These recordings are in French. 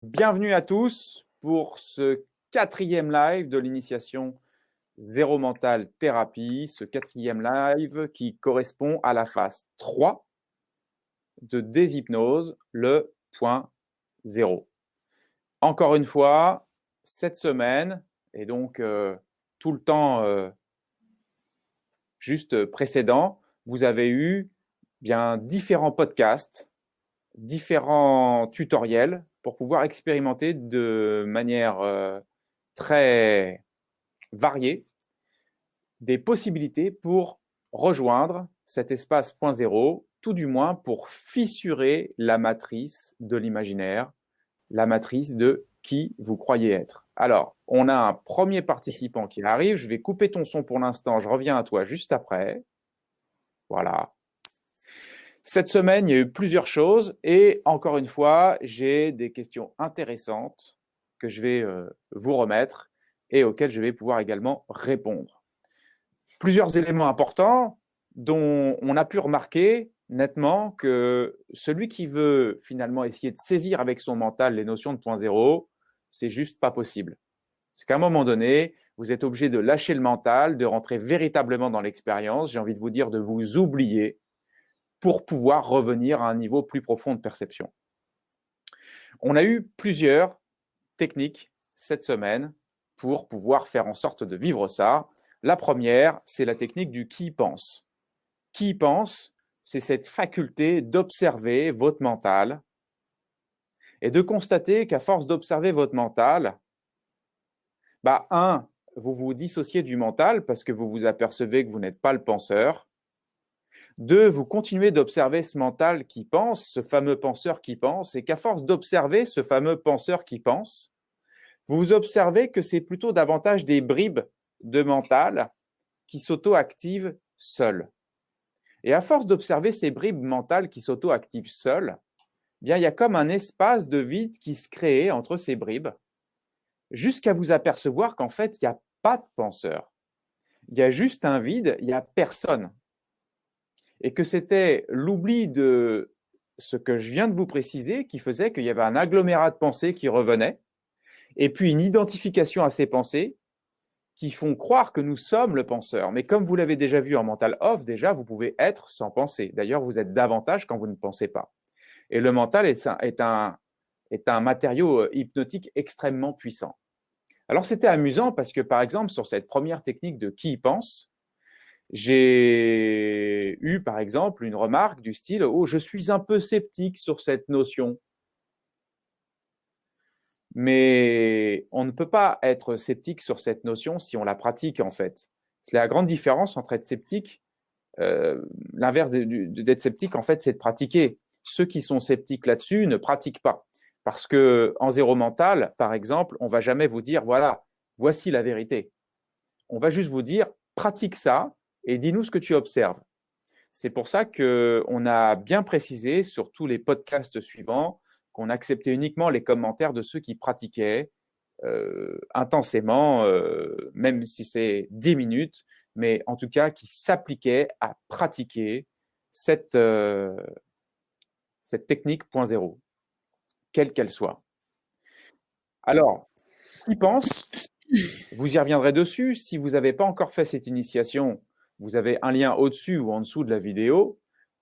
Bienvenue à tous pour ce 4e live de l'initiation Zéro Mental Thérapie, ce 4e live qui correspond à la phase 3 de déshypnose, le point 0. Encore une fois, cette semaine, et donc tout le temps juste précédent, vous avez eu bien différents podcasts, différents tutoriels pour pouvoir expérimenter de manière très variée des possibilités pour rejoindre cet espace point zéro, tout du moins pour fissurer la matrice de l'imaginaire, la matrice de qui vous croyez être. Alors, on a un premier participant qui arrive. Je vais couper ton son pour l'instant. Je reviens à toi juste après. Voilà. Cette semaine, il y a eu plusieurs choses et encore une fois, j'ai des questions intéressantes que je vais vous remettre et auxquelles je vais pouvoir également répondre. Plusieurs éléments importants dont on a pu remarquer nettement que celui qui veut finalement essayer de saisir avec son mental les notions de point zéro, c'est juste pas possible. C'est qu'à un moment donné, vous êtes obligé de lâcher le mental, de rentrer véritablement dans l'expérience, j'ai envie de vous dire de vous oublier pour pouvoir revenir à un niveau plus profond de perception. On a eu plusieurs techniques cette semaine pour pouvoir faire en sorte de vivre ça. La première, c'est la technique du qui pense. Qui pense, c'est cette faculté d'observer votre mental et de constater qu'à force d'observer votre mental, vous vous dissociez du mental parce que vous vous apercevez que vous n'êtes pas le penseur. 2, vous continuez d'observer ce mental qui pense, ce fameux penseur qui pense, et qu'à force d'observer ce fameux penseur qui pense, vous observez que c'est plutôt davantage des bribes de mental qui s'auto-activent seules. Et à force d'observer ces bribes mentales qui s'auto-activent seules, bien, il y a comme un espace de vide qui se crée entre ces bribes, jusqu'à vous apercevoir qu'en fait, il n'y a pas de penseur. Il y a juste un vide, il n'y a personne. Et que c'était l'oubli de ce que je viens de vous préciser qui faisait qu'il y avait un agglomérat de pensées qui revenait, et puis une identification à ces pensées qui font croire que nous sommes le penseur. Mais comme vous l'avez déjà vu en mental off, déjà, vous pouvez être sans penser. D'ailleurs, vous êtes davantage quand vous ne pensez pas. Et le mental est un matériau hypnotique extrêmement puissant. Alors, c'était amusant parce que, par exemple, sur cette première technique de qui y pense, j'ai eu, par exemple, une remarque du style « Oh, je suis un peu sceptique sur cette notion ». Mais on ne peut pas être sceptique sur cette notion si on la pratique, en fait. C'est la grande différence entre être sceptique, l'inverse d'être sceptique, en fait, c'est de pratiquer. Ceux qui sont sceptiques là-dessus ne pratiquent pas. Parce que en zéro mental, par exemple, on ne va jamais vous dire, voilà, voici la vérité. On va juste vous dire, pratique ça et dis-nous ce que tu observes. C'est pour ça qu'on a bien précisé sur tous les podcasts suivants qu'on acceptait uniquement les commentaires de ceux qui pratiquaient intensément, même si c'est 10 minutes, mais en tout cas qui s'appliquaient à pratiquer cette technique point zéro, quelle qu'elle soit. Alors, qui pense, vous y reviendrez dessus. Si vous n'avez pas encore fait cette initiation, vous avez un lien au-dessus ou en dessous de la vidéo.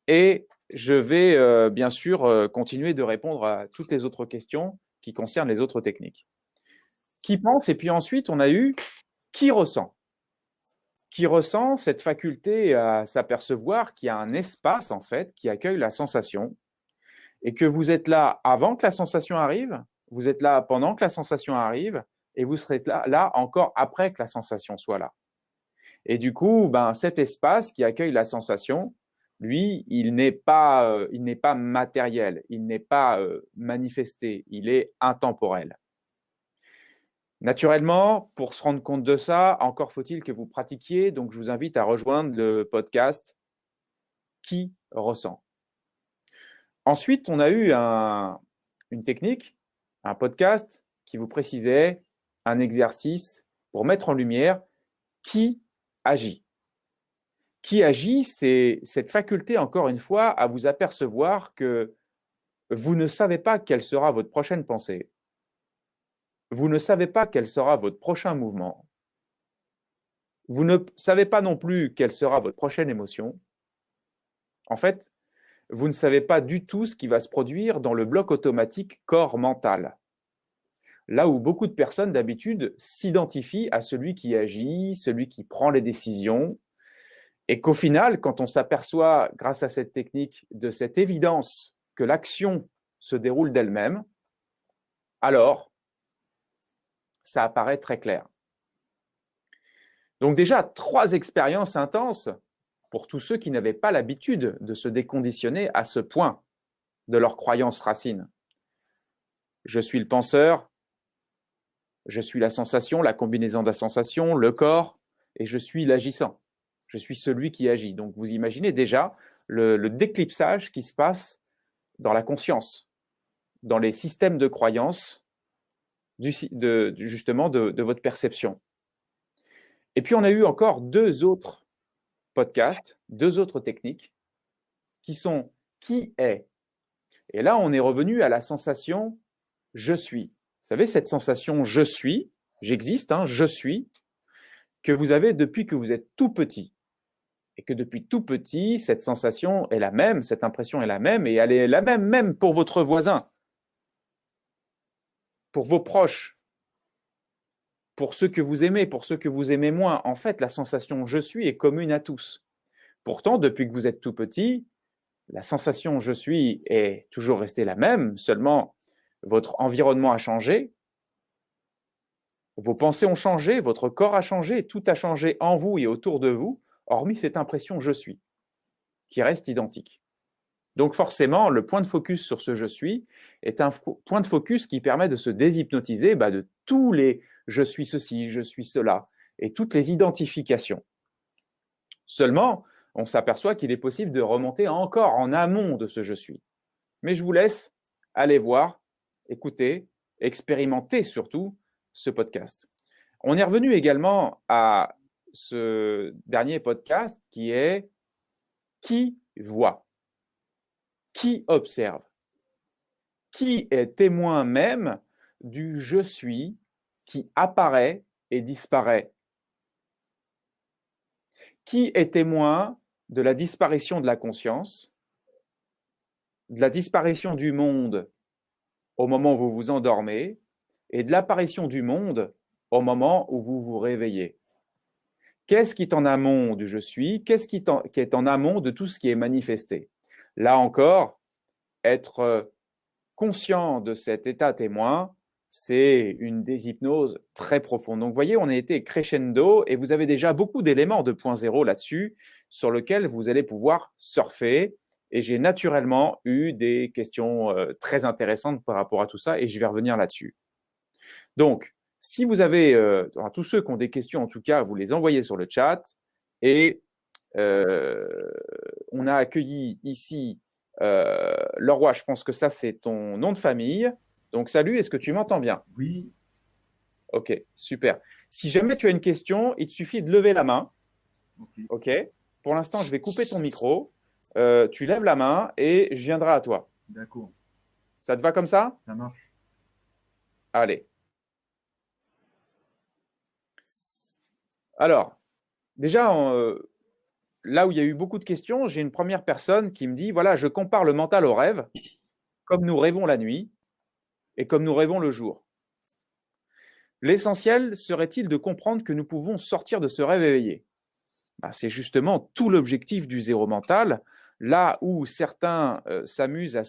Et je vais bien sûr continuer de répondre à toutes les autres questions qui concernent les autres techniques. Qui pense, et puis ensuite, on a eu qui ressent. Qui ressent cette faculté à s'apercevoir qu'il y a un espace, en fait, qui accueille la sensation, et que vous êtes là avant que la sensation arrive, vous êtes là pendant que la sensation arrive, et vous serez là encore après que la sensation soit là. Et du coup, cet espace qui accueille la sensation, lui, il n'est pas matériel, il n'est pas manifesté, il est intemporel. Naturellement, pour se rendre compte de ça, encore faut-il que vous pratiquiez, donc je vous invite à rejoindre le podcast Qui ressent. Ensuite, on a eu une technique, un podcast qui vous précisait un exercice pour mettre en lumière qui agit. Qui agit, c'est cette faculté, encore une fois, à vous apercevoir que vous ne savez pas quelle sera votre prochaine pensée. vous ne savez pas quel sera votre prochain mouvement. Vous ne savez pas non plus quelle sera votre prochaine émotion. En fait, vous ne savez pas du tout ce qui va se produire dans le bloc automatique corps mental. Là où beaucoup de personnes d'habitude s'identifient à celui qui agit, celui qui prend les décisions, et qu'au final, quand on s'aperçoit, grâce à cette technique, de cette évidence que l'action se déroule d'elle-même, alors ça apparaît très clair. Donc déjà, 3 expériences intenses pour tous ceux qui n'avaient pas l'habitude de se déconditionner à ce point de leurs croyances racines. Je suis le penseur, je suis la sensation, la combinaison de la sensation, le corps, et je suis l'agissant. Je suis celui qui agit. Donc vous imaginez déjà le déclipsage qui se passe dans la conscience, dans les systèmes de croyances justement de votre perception. Et puis on a eu encore 2 autres podcasts, 2 autres techniques qui sont qui est. Et là, on est revenu à la sensation je suis. Vous savez, cette sensation je suis, j'existe, je suis, que vous avez depuis que vous êtes tout petit. Et que depuis tout petit, cette sensation est la même, cette impression est la même, et elle est la même pour votre voisin, pour vos proches, pour ceux que vous aimez, pour ceux que vous aimez moins. En fait, la sensation je suis est commune à tous. Pourtant, depuis que vous êtes tout petit, la sensation je suis est toujours restée la même, seulement votre environnement a changé, vos pensées ont changé, votre corps a changé, tout a changé en vous et autour de vous, hormis cette impression je suis, qui reste identique. Donc forcément, le point de focus sur ce je suis est un point de focus qui permet de se déshypnotiser de tous les je suis ceci, je suis cela, et toutes les identifications. Seulement, on s'aperçoit qu'il est possible de remonter encore en amont de ce je suis. Mais je vous laisse aller voir, écouter, expérimenter surtout ce podcast. On est revenu également à ce dernier podcast qui est qui voit, qui observe, qui est témoin même du je suis qui apparaît et disparaît, qui est témoin de la disparition de la conscience, de la disparition du monde au moment où vous vous endormez et de l'apparition du monde au moment où vous vous réveillez. Qu'est-ce qui est en amont du je suis? Qu'est-ce qui est en amont de tout ce qui est manifesté? Là encore, être conscient de cet état témoin, c'est une déshypnose très profonde. Donc, vous voyez, on a été crescendo et vous avez déjà beaucoup d'éléments de point zéro là-dessus sur lesquels vous allez pouvoir surfer. Et j'ai naturellement eu des questions très intéressantes par rapport à tout ça et je vais revenir là-dessus. Donc, si vous avez, tous ceux qui ont des questions, en tout cas, vous les envoyez sur le chat. Et on a accueilli ici Leroy, je pense que ça, c'est ton nom de famille. Donc, salut, est-ce que tu m'entends bien? Oui. Ok, super. Si jamais tu as une question, il te suffit de lever la main. Ok. Pour l'instant, je vais couper ton micro. Tu lèves la main et je viendrai à toi. D'accord. Ça te va comme ça? Ça marche. Allez. Alors, déjà, là où il y a eu beaucoup de questions, j'ai une première personne qui me dit, voilà, je compare le mental au rêve, comme nous rêvons la nuit et comme nous rêvons le jour. L'essentiel serait-il de comprendre que nous pouvons sortir de ce rêve éveillé? C'est justement tout l'objectif du zéro mental, là où certains s'amusent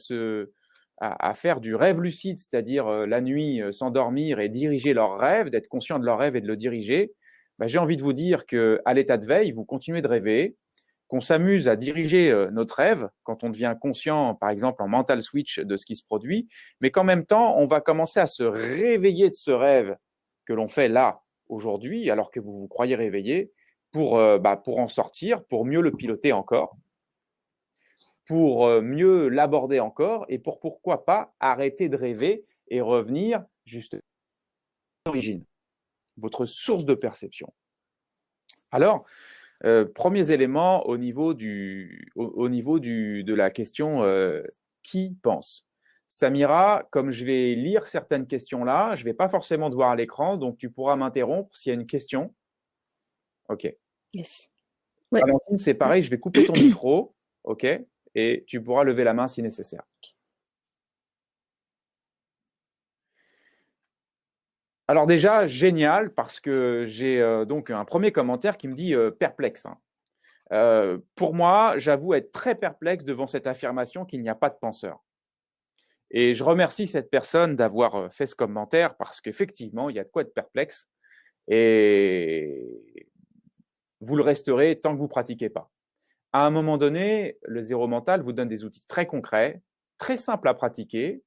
à faire du rêve lucide, c'est-à-dire la nuit s'endormir et diriger leur rêve, d'être conscient de leur rêve et de le diriger. J'ai envie de vous dire qu'à l'état de veille, vous continuez de rêver, qu'on s'amuse à diriger notre rêve quand on devient conscient, par exemple en mental switch, de ce qui se produit, mais qu'en même temps, on va commencer à se réveiller de ce rêve que l'on fait là, aujourd'hui, alors que vous vous croyez réveillé, pour en sortir, pour mieux le piloter encore, pour mieux l'aborder encore, et pour pourquoi pas arrêter de rêver et revenir juste à l'origine, votre source de perception. Alors, premiers éléments au niveau de la question qui pense. Samira, comme je vais lire certaines questions là, je ne vais pas forcément te voir à l'écran, donc tu pourras m'interrompre s'il y a une question. OK. Yes. Ouais. Valentine, c'est pareil, je vais couper ton micro, OK, et tu pourras lever la main si nécessaire. Alors déjà, génial, parce que j'ai donc un premier commentaire qui me dit perplexe. Hein. Pour moi, j'avoue être très perplexe devant cette affirmation qu'il n'y a pas de penseur. Et je remercie cette personne d'avoir fait ce commentaire parce qu'effectivement, il y a de quoi être perplexe et vous le resterez tant que vous ne pratiquez pas. À un moment donné, le zéro mental vous donne des outils très concrets, très simples à pratiquer,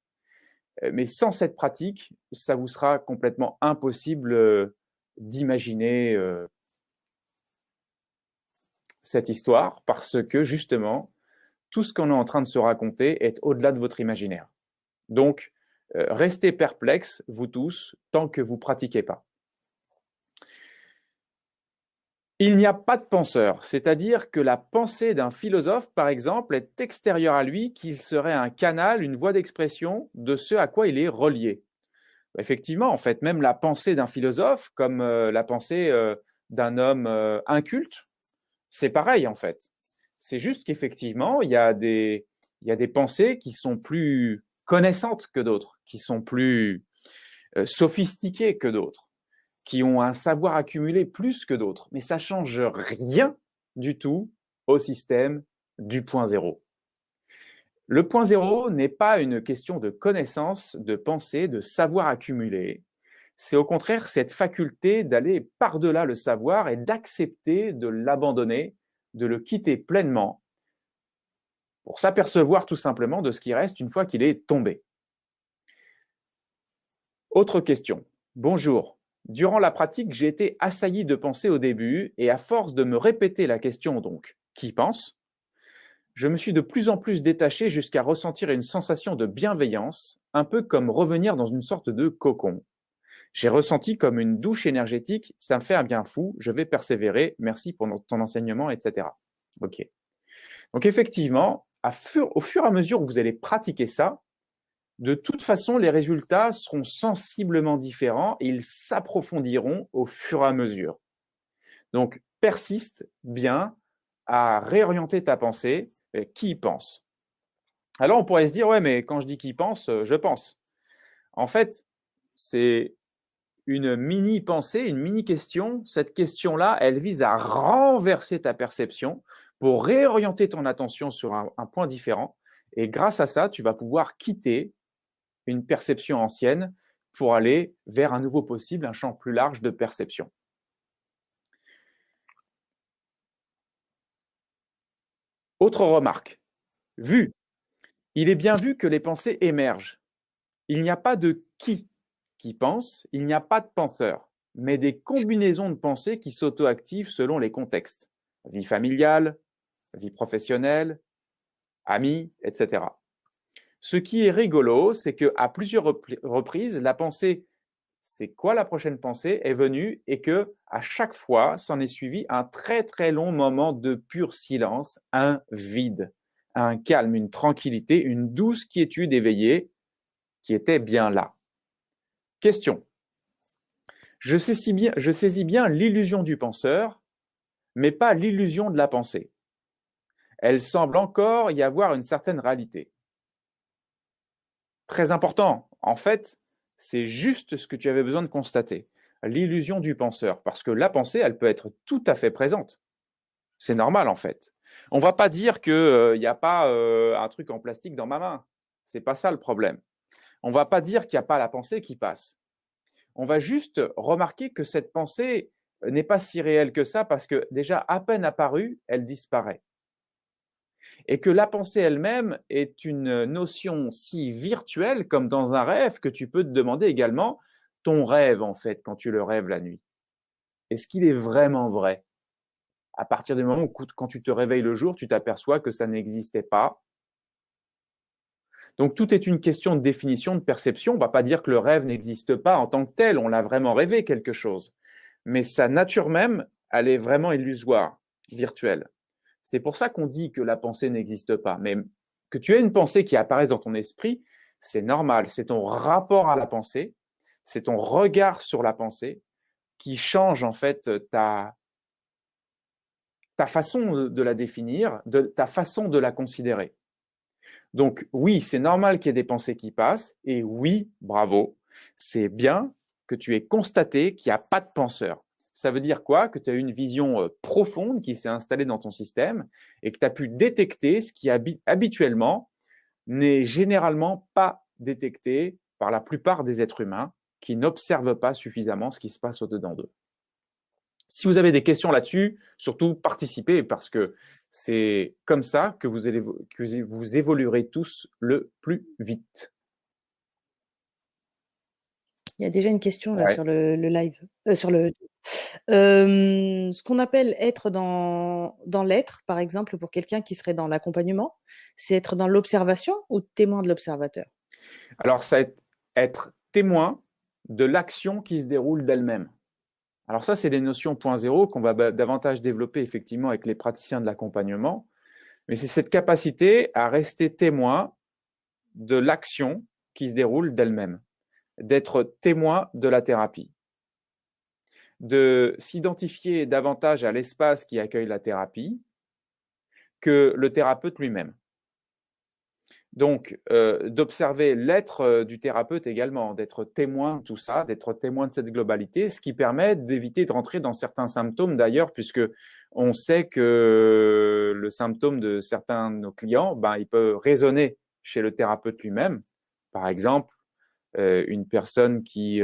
mais sans cette pratique, ça vous sera complètement impossible d'imaginer cette histoire parce que justement, tout ce qu'on est en train de se raconter est au-delà de votre imaginaire. Donc, restez perplexes, vous tous, tant que vous ne pratiquez pas. Il n'y a pas de penseur, c'est-à-dire que la pensée d'un philosophe, par exemple, est extérieure à lui, qu'il serait un canal, une voie d'expression de ce à quoi il est relié. Effectivement, en fait, même la pensée d'un philosophe, comme la pensée d'un homme inculte, c'est pareil, en fait. C'est juste qu'effectivement, il y a des pensées qui sont plus connaissantes que d'autres, qui sont plus sophistiquées que d'autres, qui ont un savoir accumulé plus que d'autres. Mais ça ne change rien du tout au système du point zéro. Le point zéro n'est pas une question de connaissance, de pensée, de savoir accumulé. C'est au contraire cette faculté d'aller par-delà le savoir et d'accepter de l'abandonner, de le quitter pleinement pour s'apercevoir tout simplement de ce qui reste une fois qu'il est tombé. Autre question. Bonjour. Durant la pratique, j'ai été assailli de pensées au début et à force de me répéter la question donc, qui pense ? Je me suis de plus en plus détaché jusqu'à ressentir une sensation de bienveillance, un peu comme revenir dans une sorte de cocon. J'ai ressenti comme une douche énergétique, ça me fait un bien fou, je vais persévérer, merci pour ton enseignement, etc. Ok. Donc effectivement, au fur et à mesure où vous allez pratiquer ça, de toute façon, les résultats seront sensiblement différents et ils s'approfondiront au fur et à mesure. Donc, persiste bien à réorienter ta pensée. Qui y pense ? Alors, on pourrait se dire, ouais, mais quand je dis qui pense, je pense. En fait, c'est une mini-pensée, une mini-question. Cette question-là, elle vise à renverser ta perception pour réorienter ton attention sur un point différent. Et grâce à ça, tu vas pouvoir quitter une perception ancienne pour aller vers un nouveau possible, un champ plus large de perception. Autre remarque. Vu. Il est bien vu que les pensées émergent. Il n'y a pas de qui pense, il n'y a pas de penseur, mais des combinaisons de pensées qui s'auto-activent selon les contextes. Vie familiale, vie professionnelle, amis, etc. Ce qui est rigolo, c'est qu'à plusieurs reprises, la pensée c'est quoi la prochaine pensée est venue et que à chaque fois s'en est suivi un très très long moment de pur silence, un vide, un calme, une tranquillité, une douce quiétude éveillée qui était bien là. Question. Je saisis bien l'illusion du penseur, mais pas l'illusion de la pensée. Elle semble encore y avoir une certaine réalité. Très important. En fait, c'est juste ce que tu avais besoin de constater. L'illusion du penseur. Parce que la pensée, elle peut être tout à fait présente. C'est normal, en fait. On ne va pas dire qu'il n'y a pas un truc en plastique dans ma main. Ce n'est pas ça le problème. On ne va pas dire qu'il n'y a pas la pensée qui passe. On va juste remarquer que cette pensée n'est pas si réelle que ça parce que déjà, à peine apparue, elle disparaît. Et que la pensée elle-même est une notion si virtuelle comme dans un rêve que tu peux te demander également ton rêve en fait quand tu le rêves la nuit. Est-ce qu'il est vraiment vrai ? À partir du moment où quand tu te réveilles le jour, tu t'aperçois que ça n'existait pas. Donc tout est une question de définition, de perception. On ne va pas dire que le rêve n'existe pas en tant que tel, on l'a vraiment rêvé quelque chose. Mais sa nature même, elle est vraiment illusoire, virtuelle. C'est pour ça qu'on dit que la pensée n'existe pas. Mais que tu aies une pensée qui apparaisse dans ton esprit, c'est normal. C'est ton rapport à la pensée, c'est ton regard sur la pensée qui change en fait ta façon de la définir, ta façon de la considérer. Donc oui, c'est normal qu'il y ait des pensées qui passent, et oui, bravo, c'est bien que tu aies constaté qu'il n'y a pas de penseur. Ça veut dire quoi? Que tu as une vision profonde qui s'est installée dans ton système et que tu as pu détecter ce qui habituellement n'est généralement pas détecté par la plupart des êtres humains qui n'observent pas suffisamment ce qui se passe au-dedans d'eux. Si vous avez des questions là-dessus, surtout participez parce que c'est comme ça que vous évoluerez tous le plus vite. Il y a déjà une question là Ouais. sur le live, ce qu'on appelle être dans l'être, par exemple, pour quelqu'un qui serait dans l'accompagnement, c'est être dans l'observation ou témoin de l'observateur? Alors, ça va être témoin de l'action qui se déroule d'elle-même. Alors ça, c'est des notions 0.0 qu'on va davantage développer effectivement avec les praticiens de l'accompagnement, mais c'est cette capacité à rester témoin de l'action qui se déroule d'elle-même, d'être témoin de la thérapie, de s'identifier davantage à l'espace qui accueille la thérapie que le thérapeute lui-même. Donc, d'observer l'être du thérapeute également, d'être témoin de tout ça, d'être témoin de cette globalité, ce qui permet d'éviter de rentrer dans certains symptômes d'ailleurs, puisque on sait que le symptôme de certains de nos clients, il peut résonner chez le thérapeute lui-même. Par exemple, une personne qui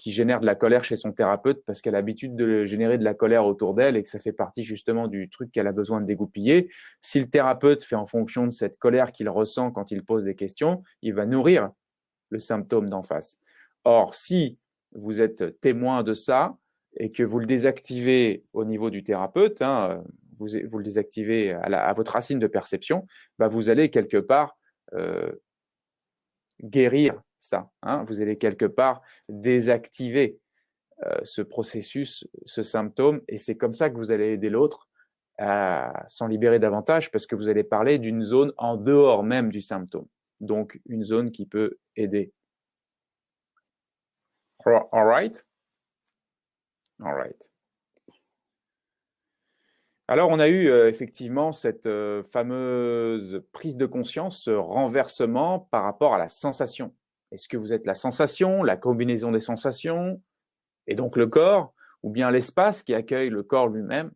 génère de la colère chez son thérapeute parce qu'elle a l'habitude de générer de la colère autour d'elle et que ça fait partie justement du truc qu'elle a besoin de dégoupiller. Si le thérapeute fait en fonction de cette colère qu'il ressent quand il pose des questions, il va nourrir le symptôme d'en face. Or, si vous êtes témoin de ça et que vous le désactivez au niveau du thérapeute, vous le désactivez à votre racine de perception, vous allez quelque part guérir ça. Vous allez quelque part désactiver ce processus, ce symptôme, et c'est comme ça que vous allez aider l'autre à s'en libérer davantage parce que vous allez parler d'une zone en dehors même du symptôme. Donc, une zone qui peut aider. All right? All right. Alors, on a eu effectivement cette fameuse prise de conscience, ce renversement par rapport à la sensation. Est-ce que vous êtes la sensation, la combinaison des sensations, et donc le corps, ou bien l'espace qui accueille le corps lui-même?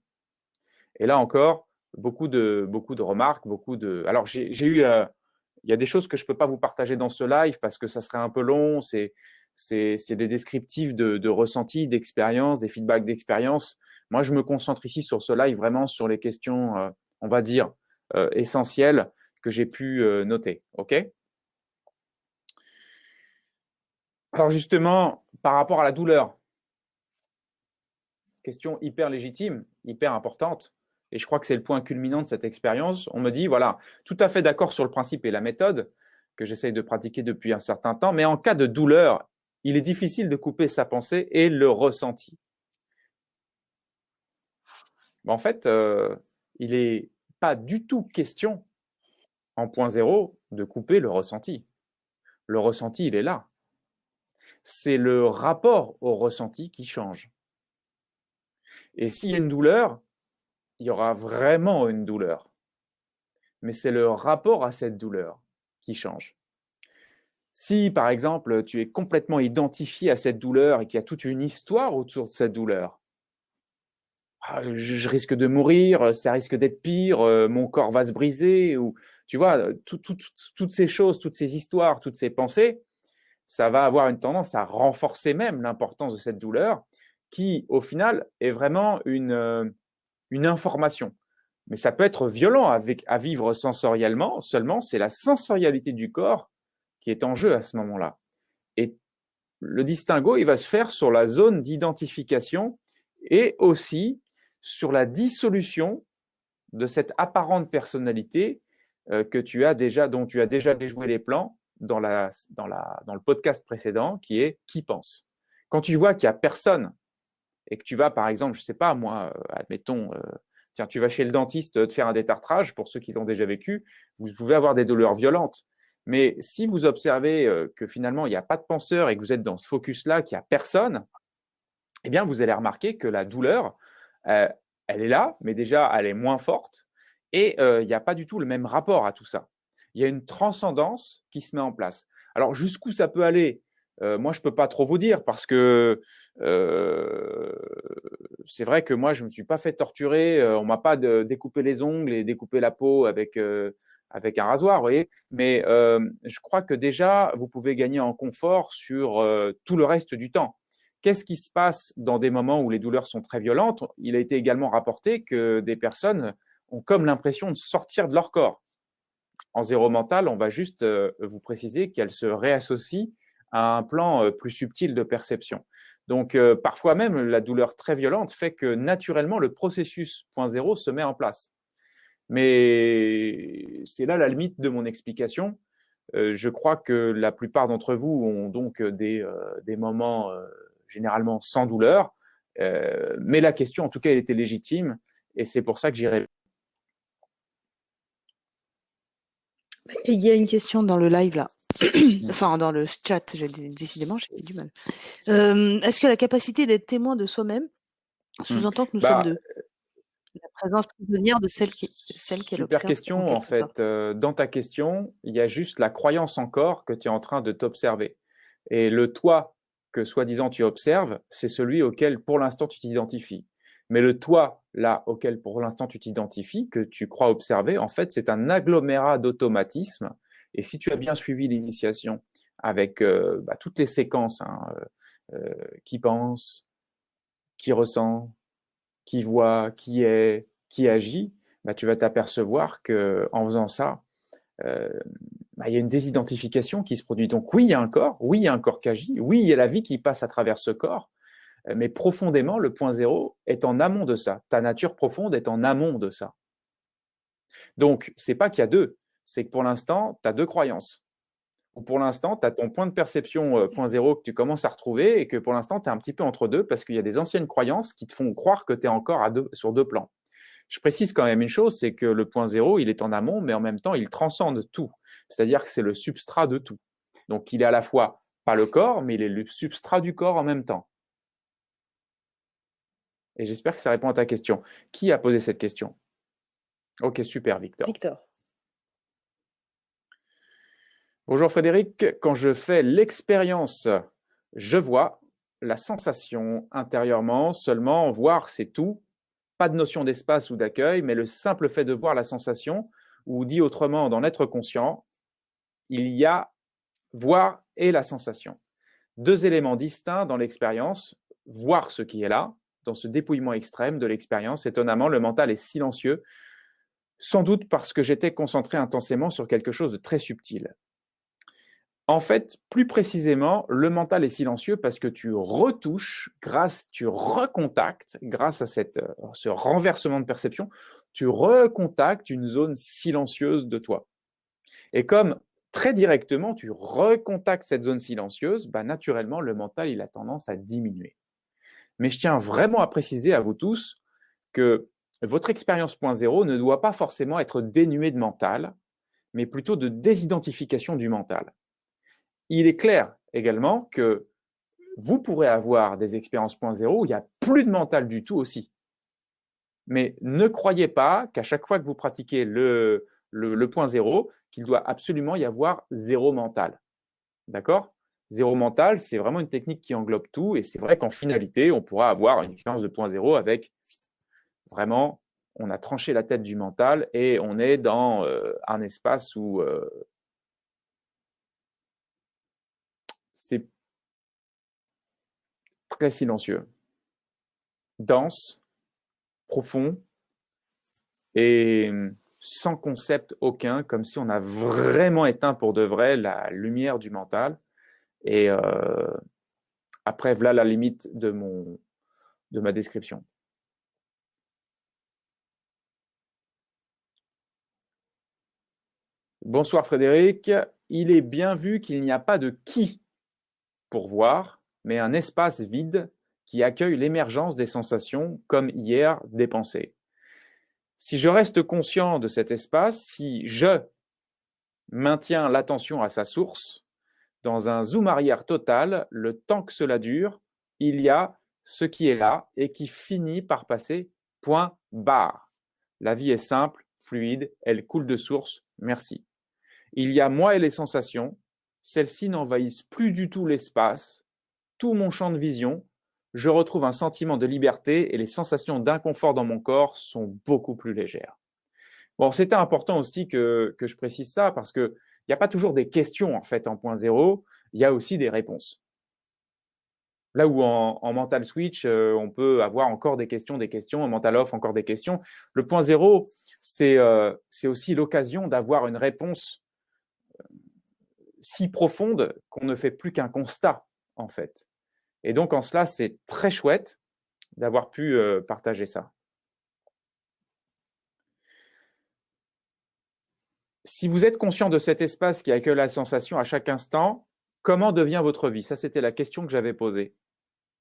Et là encore, beaucoup de remarques, Alors, j'ai eu... il y a des choses que je ne peux pas vous partager dans ce live parce que ça serait un peu long. C'est des descriptifs de ressentis, d'expériences, des feedbacks d'expérience. Moi, je me concentre ici sur ce live vraiment sur les questions, on va dire, essentielles que j'ai pu noter. OK? Alors justement, par rapport à la douleur, question hyper légitime, hyper importante. Et je crois que c'est le point culminant de cette expérience. On me dit, voilà, tout à fait d'accord sur le principe et la méthode que j'essaye de pratiquer depuis un certain temps, mais en cas de douleur, il est difficile de couper sa pensée et le ressenti. En fait, il n'est pas du tout question en 0.0 de couper le ressenti. Le ressenti, il est là. C'est le rapport au ressenti qui change. Et s'il y a une douleur, il y aura vraiment une douleur. Mais c'est le rapport à cette douleur qui change. Si, par exemple, tu es complètement identifié à cette douleur et qu'il y a toute une histoire autour de cette douleur, je risque de mourir, ça risque d'être pire, mon corps va se briser, ou tu vois, toutes ces choses, toutes ces histoires, toutes ces pensées, ça va avoir une tendance à renforcer même l'importance de cette douleur qui, au final, est vraiment une information. Mais ça peut être violent à vivre sensoriellement, seulement c'est la sensorialité du corps qui est en jeu à ce moment-là. Et le distinguo, il va se faire sur la zone d'identification et aussi sur la dissolution de cette apparente personnalité dont tu as déjà déjoué les plans dans le podcast précédent, qui est qui pense. Quand tu vois qu'il n'y a personne et que tu vas, par exemple, je ne sais pas, moi, admettons, tu vas chez le dentiste te faire un détartrage, pour ceux qui l'ont déjà vécu, vous pouvez avoir des douleurs violentes. Mais si vous observez que finalement, il n'y a pas de penseur et que vous êtes dans ce focus-là, qu'il n'y a personne, eh bien, vous allez remarquer que la douleur, elle est là, mais déjà, elle est moins forte et il n'y a pas du tout le même rapport à tout ça. Il y a une transcendance qui se met en place. Alors, jusqu'où ça peut aller? Moi, je ne peux pas trop vous dire parce que c'est vrai que moi, je ne me suis pas fait torturer. On ne m'a pas découpé les ongles et découpé la peau avec un rasoir, vous voyez. Mais je crois que déjà, vous pouvez gagner en confort sur tout le reste du temps. Qu'est-ce qui se passe dans des moments où les douleurs sont très violentes? Il a été également rapporté que des personnes ont comme l'impression de sortir de leur corps. En zéro mental, on va juste vous préciser qu'elles se réassocient à un plan plus subtil de perception. Donc, parfois même, la douleur très violente fait que naturellement, le processus point zéro se met en place. Mais c'est là la limite de mon explication. Je crois que la plupart d'entre vous ont donc des moments généralement sans douleur, mais la question, en tout cas, elle était légitime, et c'est pour ça que j'irai. Il y a une question dans le live là, enfin dans le chat, décidément j'ai du mal. Est-ce que la capacité d'être témoin de soi-même sous-entend que nous sommes deux? La présence prisonnière de celle qu'elle Super observe. question, en fait. Dans ta question, il y a juste la croyance encore que tu es en train de t'observer. Et le toi que soi-disant tu observes, c'est celui auquel pour l'instant tu t'identifies. Mais le toi là auquel pour l'instant tu t'identifies, que tu crois observer, en fait, c'est un agglomérat d'automatismes. Et si tu as bien suivi l'initiation avec toutes les séquences, qui pense, qui ressent, qui voit, qui est, qui agit, tu vas t'apercevoir qu'en faisant ça, il y a une désidentification qui se produit. Donc oui, il y a un corps, oui, il y a un corps qui agit, oui, il y a la vie qui passe à travers ce corps, mais profondément, le point zéro est en amont de ça. Ta nature profonde est en amont de ça. Donc, c'est pas qu'il y a deux, c'est que pour l'instant, tu as deux croyances. Ou pour l'instant, tu as ton point de perception point zéro que tu commences à retrouver et que pour l'instant, tu es un petit peu entre deux parce qu'il y a des anciennes croyances qui te font croire que tu es encore sur deux plans. Je précise quand même une chose, c'est que le point zéro, il est en amont, mais en même temps, il transcende tout. C'est-à-dire que c'est le substrat de tout. Donc, il est à la fois pas le corps, mais il est le substrat du corps en même temps. Et j'espère que ça répond à ta question. Qui a posé cette question? Ok, super, Victor. Bonjour Frédéric, quand je fais l'expérience, je vois la sensation intérieurement, seulement voir c'est tout, pas de notion d'espace ou d'accueil, mais le simple fait de voir la sensation, ou dit autrement, d'en être conscient, il y a voir et la sensation. Deux éléments distincts dans l'expérience, voir ce qui est là, dans ce dépouillement extrême de l'expérience. Étonnamment, le mental est silencieux, sans doute parce que j'étais concentré intensément sur quelque chose de très subtil. En fait, plus précisément, le mental est silencieux parce que tu retouches, tu recontactes, grâce à ce renversement de perception, tu recontactes une zone silencieuse de toi. Et comme très directement, tu recontactes cette zone silencieuse, naturellement, le mental, il a tendance à diminuer. Mais je tiens vraiment à préciser à vous tous que votre expérience point zéro ne doit pas forcément être dénuée de mental, mais plutôt de désidentification du mental. Il est clair également que vous pourrez avoir des expériences point zéro où il n'y a plus de mental du tout aussi. Mais ne croyez pas qu'à chaque fois que vous pratiquez le point zéro, qu'il doit absolument y avoir zéro mental. D'accord? Zéro mental, c'est vraiment une technique qui englobe tout. Et c'est vrai qu'en finalité, on pourra avoir une expérience de point zéro avec vraiment, on a tranché la tête du mental et on est dans un espace où c'est très silencieux, dense, profond et sans concept aucun, comme si on a vraiment éteint pour de vrai la lumière du mental. Et après, voilà la limite de ma description. Bonsoir Frédéric. Il est bien vu qu'il n'y a pas de qui pour voir, mais un espace vide qui accueille l'émergence des sensations, comme hier des pensées. Si je reste conscient de cet espace, si je maintient l'attention à sa source. Dans un zoom arrière total, le temps que cela dure, il y a ce qui est là et qui finit par passer point barre. La vie est simple, fluide, elle coule de source, merci. Il y a moi et les sensations, celles-ci n'envahissent plus du tout l'espace, tout mon champ de vision, je retrouve un sentiment de liberté et les sensations d'inconfort dans mon corps sont beaucoup plus légères. Bon, c'était important aussi que je précise ça parce qu'il n'y a pas toujours des questions en fait en point zéro, il y a aussi des réponses. Là où en mental switch, on peut avoir encore des questions, en mental off, encore des questions. Le point zéro, c'est aussi l'occasion d'avoir une réponse si profonde qu'on ne fait plus qu'un constat, en fait. Et donc, en cela, c'est très chouette d'avoir pu partager ça. Si vous êtes conscient de cet espace qui accueille la sensation à chaque instant, comment devient votre vie? Ça, c'était la question que j'avais posée.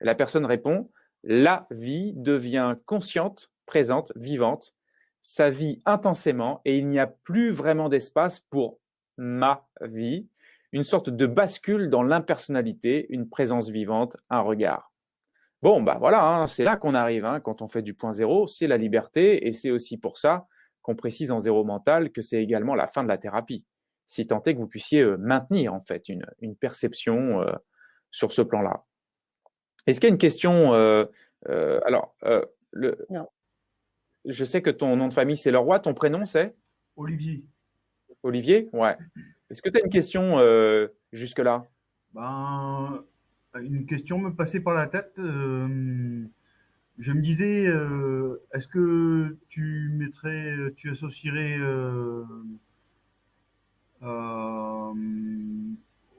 La personne répond, la vie devient consciente, présente, vivante, sa vie intensément, et il n'y a plus vraiment d'espace pour ma vie, une sorte de bascule dans l'impersonnalité, une présence vivante, un regard. Bon, bah voilà, hein, c'est là qu'on arrive, hein, quand on fait du point zéro, c'est la liberté, et c'est aussi pour ça qu'on précise en zéro mental que c'est également la fin de la thérapie, si tant est que vous puissiez maintenir en fait une perception sur ce plan-là. Est-ce qu'il y a une question Non. Je sais que ton nom de famille, c'est Leroy. Ton prénom, c'est Olivier. Olivier? Ouais. Est-ce que tu as une question jusque-là? Ben, une question me passait par la tête. Je me disais, est-ce que tu associerais euh,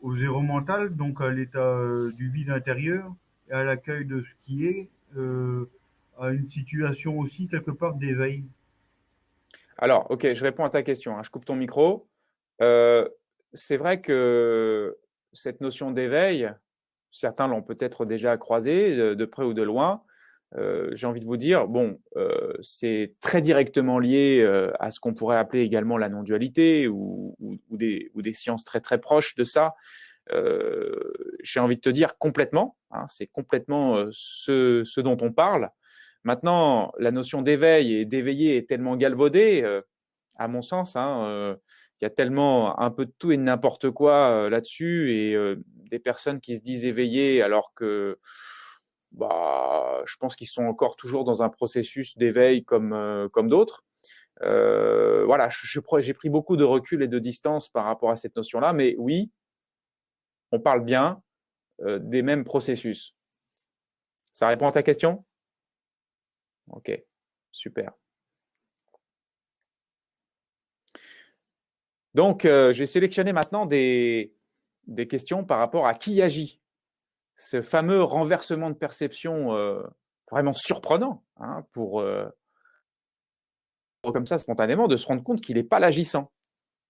au zéro mental, donc à l'état du vide intérieur et à l'accueil de ce qui est, à une situation aussi quelque part d'éveil? Alors, ok, je réponds à ta question, hein. Je coupe ton micro. C'est vrai que cette notion d'éveil, certains l'ont peut-être déjà croisée de près ou de loin. J'ai envie de vous dire, bon, c'est très directement lié à ce qu'on pourrait appeler également la non-dualité ou des sciences très très proches de ça. J'ai envie de te dire complètement, hein, c'est complètement ce dont on parle. Maintenant, la notion d'éveil et d'éveiller est tellement galvaudée, à mon sens, hein, il y a tellement un peu de tout et de n'importe quoi là-dessus, et des personnes qui se disent éveillées alors que bah, je pense qu'ils sont encore toujours dans un processus d'éveil comme d'autres. Voilà, j'ai pris beaucoup de recul et de distance par rapport à cette notion-là, mais oui, on parle bien des mêmes processus. Ça répond à ta question? Ok, super. Donc, j'ai sélectionné maintenant des questions par rapport à qui agit. Ce fameux renversement de perception vraiment surprenant, hein, pour comme ça spontanément, de se rendre compte qu'il n'est pas l'agissant,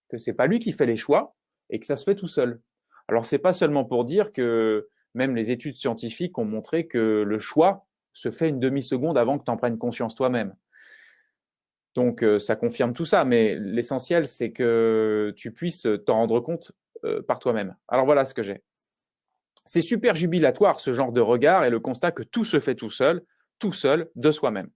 que ce n'est pas lui qui fait les choix et que ça se fait tout seul. Alors, ce n'est pas seulement pour dire que même les études scientifiques ont montré que le choix se fait une demi-seconde avant que tu en prennes conscience toi-même. Donc, ça confirme tout ça, mais l'essentiel, c'est que tu puisses t'en rendre compte par toi-même. Alors, voilà ce que j'ai. C'est super jubilatoire, ce genre de regard, et le constat que tout se fait tout seul, de soi-même.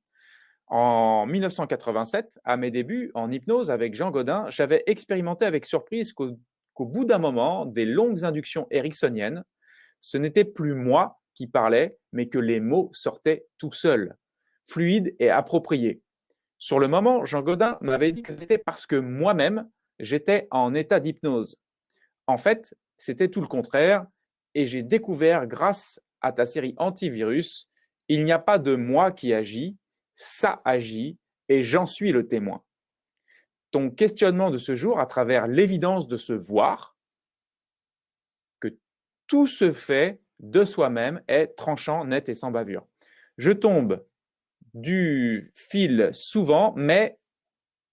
En 1987, à mes débuts en hypnose avec Jean Godin, j'avais expérimenté avec surprise qu'au bout d'un moment, des longues inductions ericksoniennes, ce n'était plus moi qui parlais, mais que les mots sortaient tout seuls, fluides et appropriés. Sur le moment, Jean Godin m'avait dit que c'était parce que moi-même, j'étais en état d'hypnose. En fait, c'était tout le contraire, et j'ai découvert grâce à ta série Antivirus, il n'y a pas de moi qui agit, ça agit, et j'en suis le témoin. Ton questionnement de ce jour, à travers l'évidence de se voir, que tout se fait de soi-même, est tranchant, net et sans bavure. Je tombe du fil souvent, mais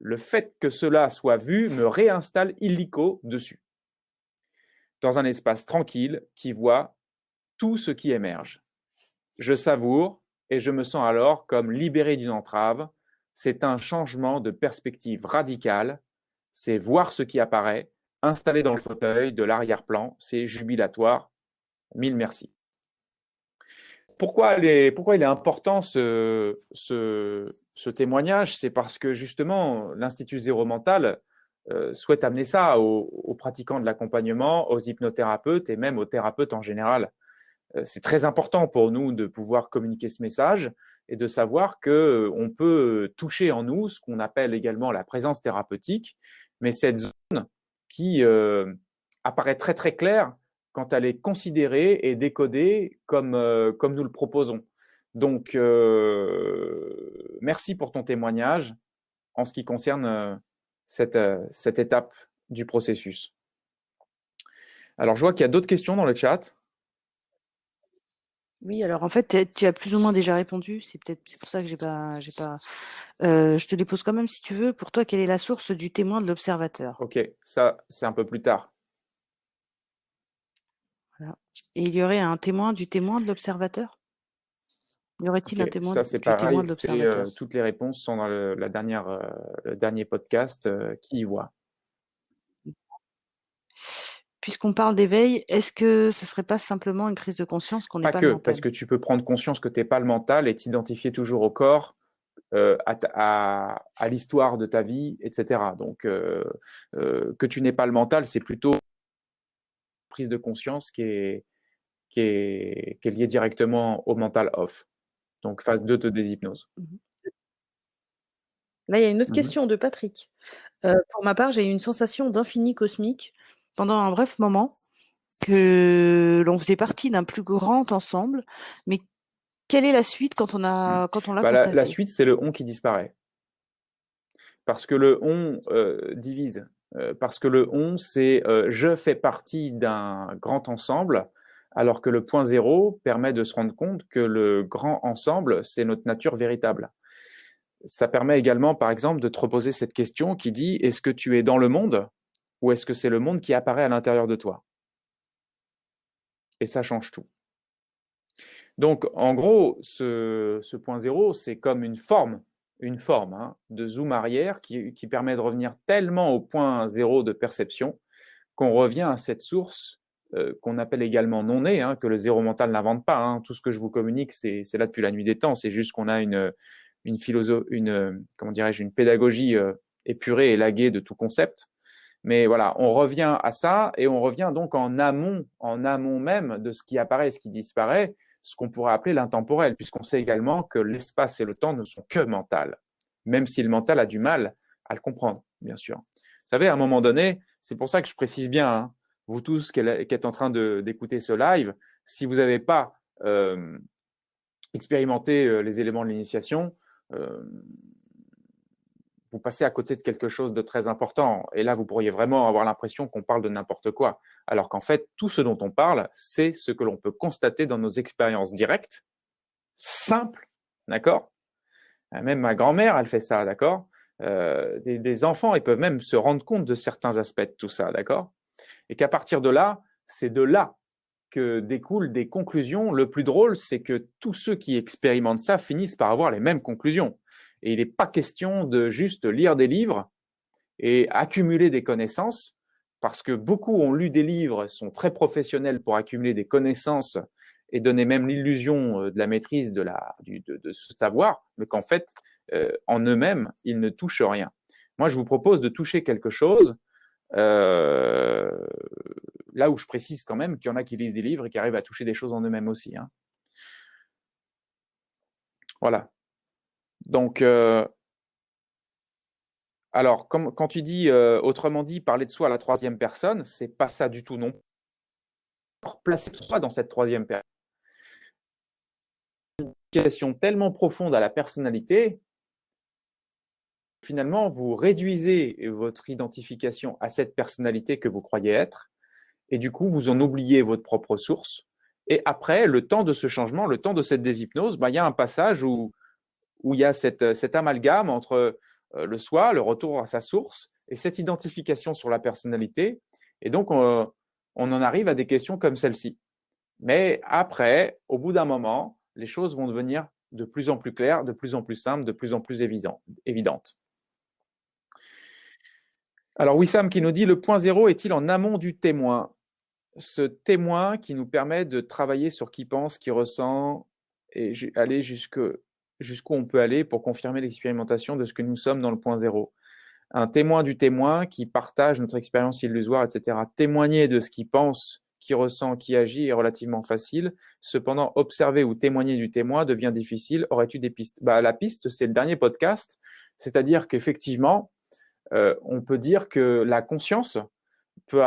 le fait que cela soit vu me réinstalle illico dessus, dans un espace tranquille qui voit tout ce qui émerge. Je savoure et je me sens alors comme libéré d'une entrave. C'est un changement de perspective radical, c'est voir ce qui apparaît, installé dans le fauteuil de l'arrière-plan. C'est jubilatoire. Mille merci. Pourquoi il est important ce témoignage? C'est parce que justement, l'Institut Zéro Mental souhaite amener ça aux pratiquants de l'accompagnement, aux hypnothérapeutes et même aux thérapeutes en général. C'est très important pour nous de pouvoir communiquer ce message et de savoir qu'on peut toucher en nous ce qu'on appelle également la présence thérapeutique, mais cette zone qui apparaît très très claire quand elle est considérée et décodée comme nous le proposons. Donc, merci pour ton témoignage en ce qui concerne cette étape du processus. Alors, je vois qu'il y a d'autres questions dans le chat. Oui, alors en fait, tu as plus ou moins déjà répondu. C'est pour ça que j'ai pas. Je te les pose quand même si tu veux. Pour toi, quelle est la source du témoin de l'observateur? Ok, ça c'est un peu plus tard. Voilà. Et il y aurait un témoin du témoin de l'observateur? Y aurait-il un témoin ça c'est du témoin pareil. de l'observateur? Toutes les réponses sont dans le dernier podcast qui y voit. Puisqu'on parle d'éveil, est-ce que ce serait pas simplement une prise de conscience qu'on n'est pas le mental? Parce que tu peux prendre conscience que tu n'es pas le mental et t'identifier toujours au corps, à l'histoire de ta vie, etc. Donc, que tu n'es pas le mental, c'est plutôt une prise de conscience qui est liée directement au mental off. Donc, phase 2 de déshypnose. Là, il y a une autre question de Patrick. Pour ma part, j'ai eu une sensation d'infini cosmique pendant un bref moment, que l'on faisait partie d'un plus grand ensemble, mais quelle est la suite quand on l'a constaté? La suite, c'est le on qui disparaît. Parce que le on divise. Parce que le on, c'est je fais partie d'un grand ensemble, alors que le point zéro permet de se rendre compte que le grand ensemble, c'est notre nature véritable. Ça permet également, par exemple, de te reposer cette question qui dit, est-ce que tu es dans le monde ou est-ce que c'est le monde qui apparaît à l'intérieur de toi? Et ça change tout. Donc, en gros, ce point zéro, c'est comme une forme de zoom arrière qui permet de revenir tellement au point zéro de perception qu'on revient à cette source qu'on appelle également non née, que le zéro mental n'invente pas. Tout ce que je vous communique, c'est là depuis la nuit des temps. C'est juste qu'on a une pédagogie épurée et laguée de tout concept. Mais voilà, on revient à ça et on revient donc en amont même de ce qui apparaît et ce qui disparaît, ce qu'on pourrait appeler l'intemporel, puisqu'on sait également que l'espace et le temps ne sont que mental, même si le mental a du mal à le comprendre, bien sûr. Vous savez, à un moment donné, c'est pour ça que je précise bien, vous tous qui êtes en train d'écouter ce live, si vous n'avez pas expérimenté les éléments de l'initiation, vous passez à côté de quelque chose de très important. Et là, vous pourriez vraiment avoir l'impression qu'on parle de n'importe quoi. Alors qu'en fait, tout ce dont on parle, c'est ce que l'on peut constater dans nos expériences directes, simples, d'accord? Même ma grand-mère, elle fait ça, d'accord? Des enfants, ils peuvent même se rendre compte de certains aspects de tout ça, d'accord? Et qu'à partir de là, c'est de là que découlent des conclusions. Le plus drôle, c'est que tous ceux qui expérimentent ça finissent par avoir les mêmes conclusions. Et il n'est pas question de juste lire des livres et accumuler des connaissances, parce que beaucoup ont lu des livres, sont très professionnels pour accumuler des connaissances et donner même l'illusion de la maîtrise de ce savoir, mais qu'en fait, en eux-mêmes, ils ne touchent rien. Moi, je vous propose de toucher quelque chose, là où je précise quand même qu'il y en a qui lisent des livres et qui arrivent à toucher des choses en eux-mêmes aussi. Voilà. Donc, alors, quand tu dis, autrement dit, parler de soi à la troisième personne, c'est pas ça du tout non. Placer soi dans cette troisième personne. Une question tellement profonde à la personnalité, finalement, vous réduisez votre identification à cette personnalité que vous croyez être, et du coup, vous en oubliez votre propre source. Et après, le temps de ce changement, le temps de cette déshypnose, il y a un passage où il y a cet amalgame entre le soi, le retour à sa source, et cette identification sur la personnalité. Et donc, on en arrive à des questions comme celle-ci. Mais après, au bout d'un moment, les choses vont devenir de plus en plus claires, de plus en plus simples, de plus en plus évidentes. Alors, Wissam qui nous dit, le point zéro est-il en amont du témoin? Ce témoin qui nous permet de travailler sur qui pense, qui ressent, et aller jusqu'où on peut aller pour confirmer l'expérimentation de ce que nous sommes dans le point zéro. Un témoin du témoin qui partage notre expérience illusoire, etc. Témoigner de ce qu'il pense, qui ressent, qui agit est relativement facile. Cependant, observer ou témoigner du témoin devient difficile. Aurais-tu des pistes? La piste, c'est le dernier podcast. C'est-à-dire qu'effectivement, on peut dire que la conscience peut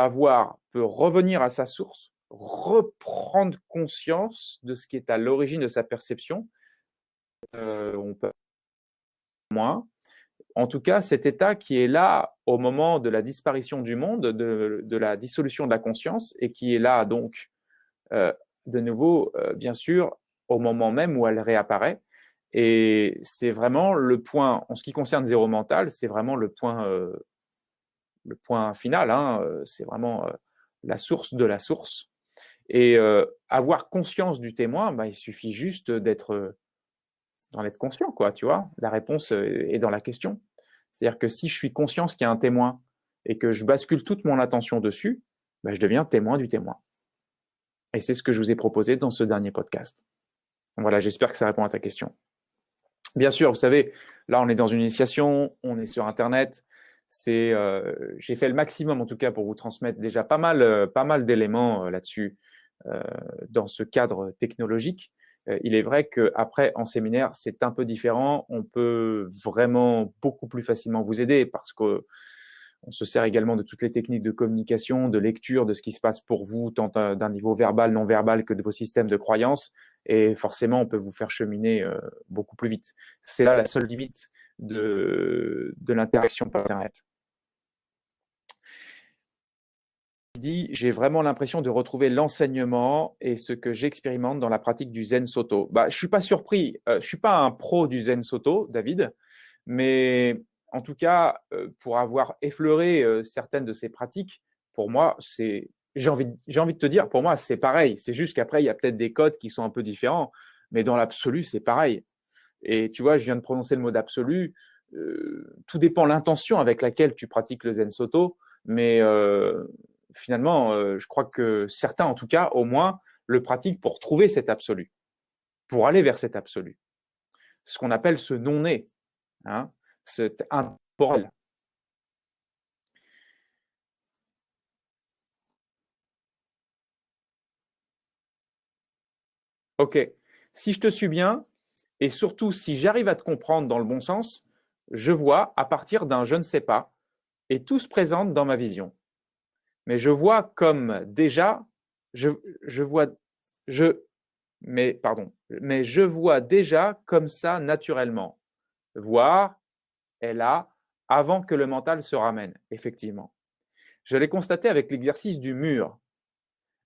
revenir à sa source, reprendre conscience de ce qui est à l'origine de sa perception. On peut moins. En tout cas, cet état qui est là au moment de la disparition du monde, de la dissolution de la conscience, et qui est là donc de nouveau, bien sûr, au moment même où elle réapparaît. Et c'est vraiment le point, en ce qui concerne zéro mental, c'est vraiment le point final, hein, c'est vraiment la source de la source. Et avoir conscience du témoin, il suffit juste d'en être conscient, quoi, tu vois. La réponse est dans la question. C'est-à-dire que si je suis conscient qu'il y a un témoin et que je bascule toute mon attention dessus, je deviens témoin du témoin. Et c'est ce que je vous ai proposé dans ce dernier podcast. Voilà, j'espère que ça répond à ta question. Bien sûr, vous savez, là, on est dans une initiation, on est sur Internet. J'ai fait le maximum, en tout cas, pour vous transmettre déjà pas mal d'éléments là-dessus dans ce cadre technologique. Il est vrai qu'après, en séminaire, c'est un peu différent. On peut vraiment beaucoup plus facilement vous aider parce qu'on se sert également de toutes les techniques de communication, de lecture, de ce qui se passe pour vous, tant d'un niveau verbal, non verbal que de vos systèmes de croyances. Et forcément, on peut vous faire cheminer beaucoup plus vite. C'est là la seule limite de l'interaction par Internet. Il dit, j'ai vraiment l'impression de retrouver l'enseignement et ce que j'expérimente dans la pratique du Zen Soto. Je ne suis pas surpris, je ne suis pas un pro du Zen Soto, David, mais en tout cas, pour avoir effleuré certaines de ces pratiques, pour moi, j'ai envie de te dire, pour moi, c'est pareil. C'est juste qu'après, il y a peut-être des codes qui sont un peu différents, mais dans l'absolu, c'est pareil. Et tu vois, je viens de prononcer le mot d'absolu. Tout dépend de l'intention avec laquelle tu pratiques le Zen Soto, mais finalement, je crois que certains, en tout cas, au moins, le pratiquent pour trouver cet absolu, pour aller vers cet absolu. Ce qu'on appelle ce non-né, hein, cet intemporel. Ok, si je te suis bien, et surtout si j'arrive à te comprendre dans le bon sens, je vois à partir d'un je ne sais pas, et tout se présente dans ma vision. Mais je vois comme déjà, mais je vois déjà comme ça naturellement. Voir est là avant que le mental se ramène, effectivement. Je l'ai constaté avec l'exercice du mur,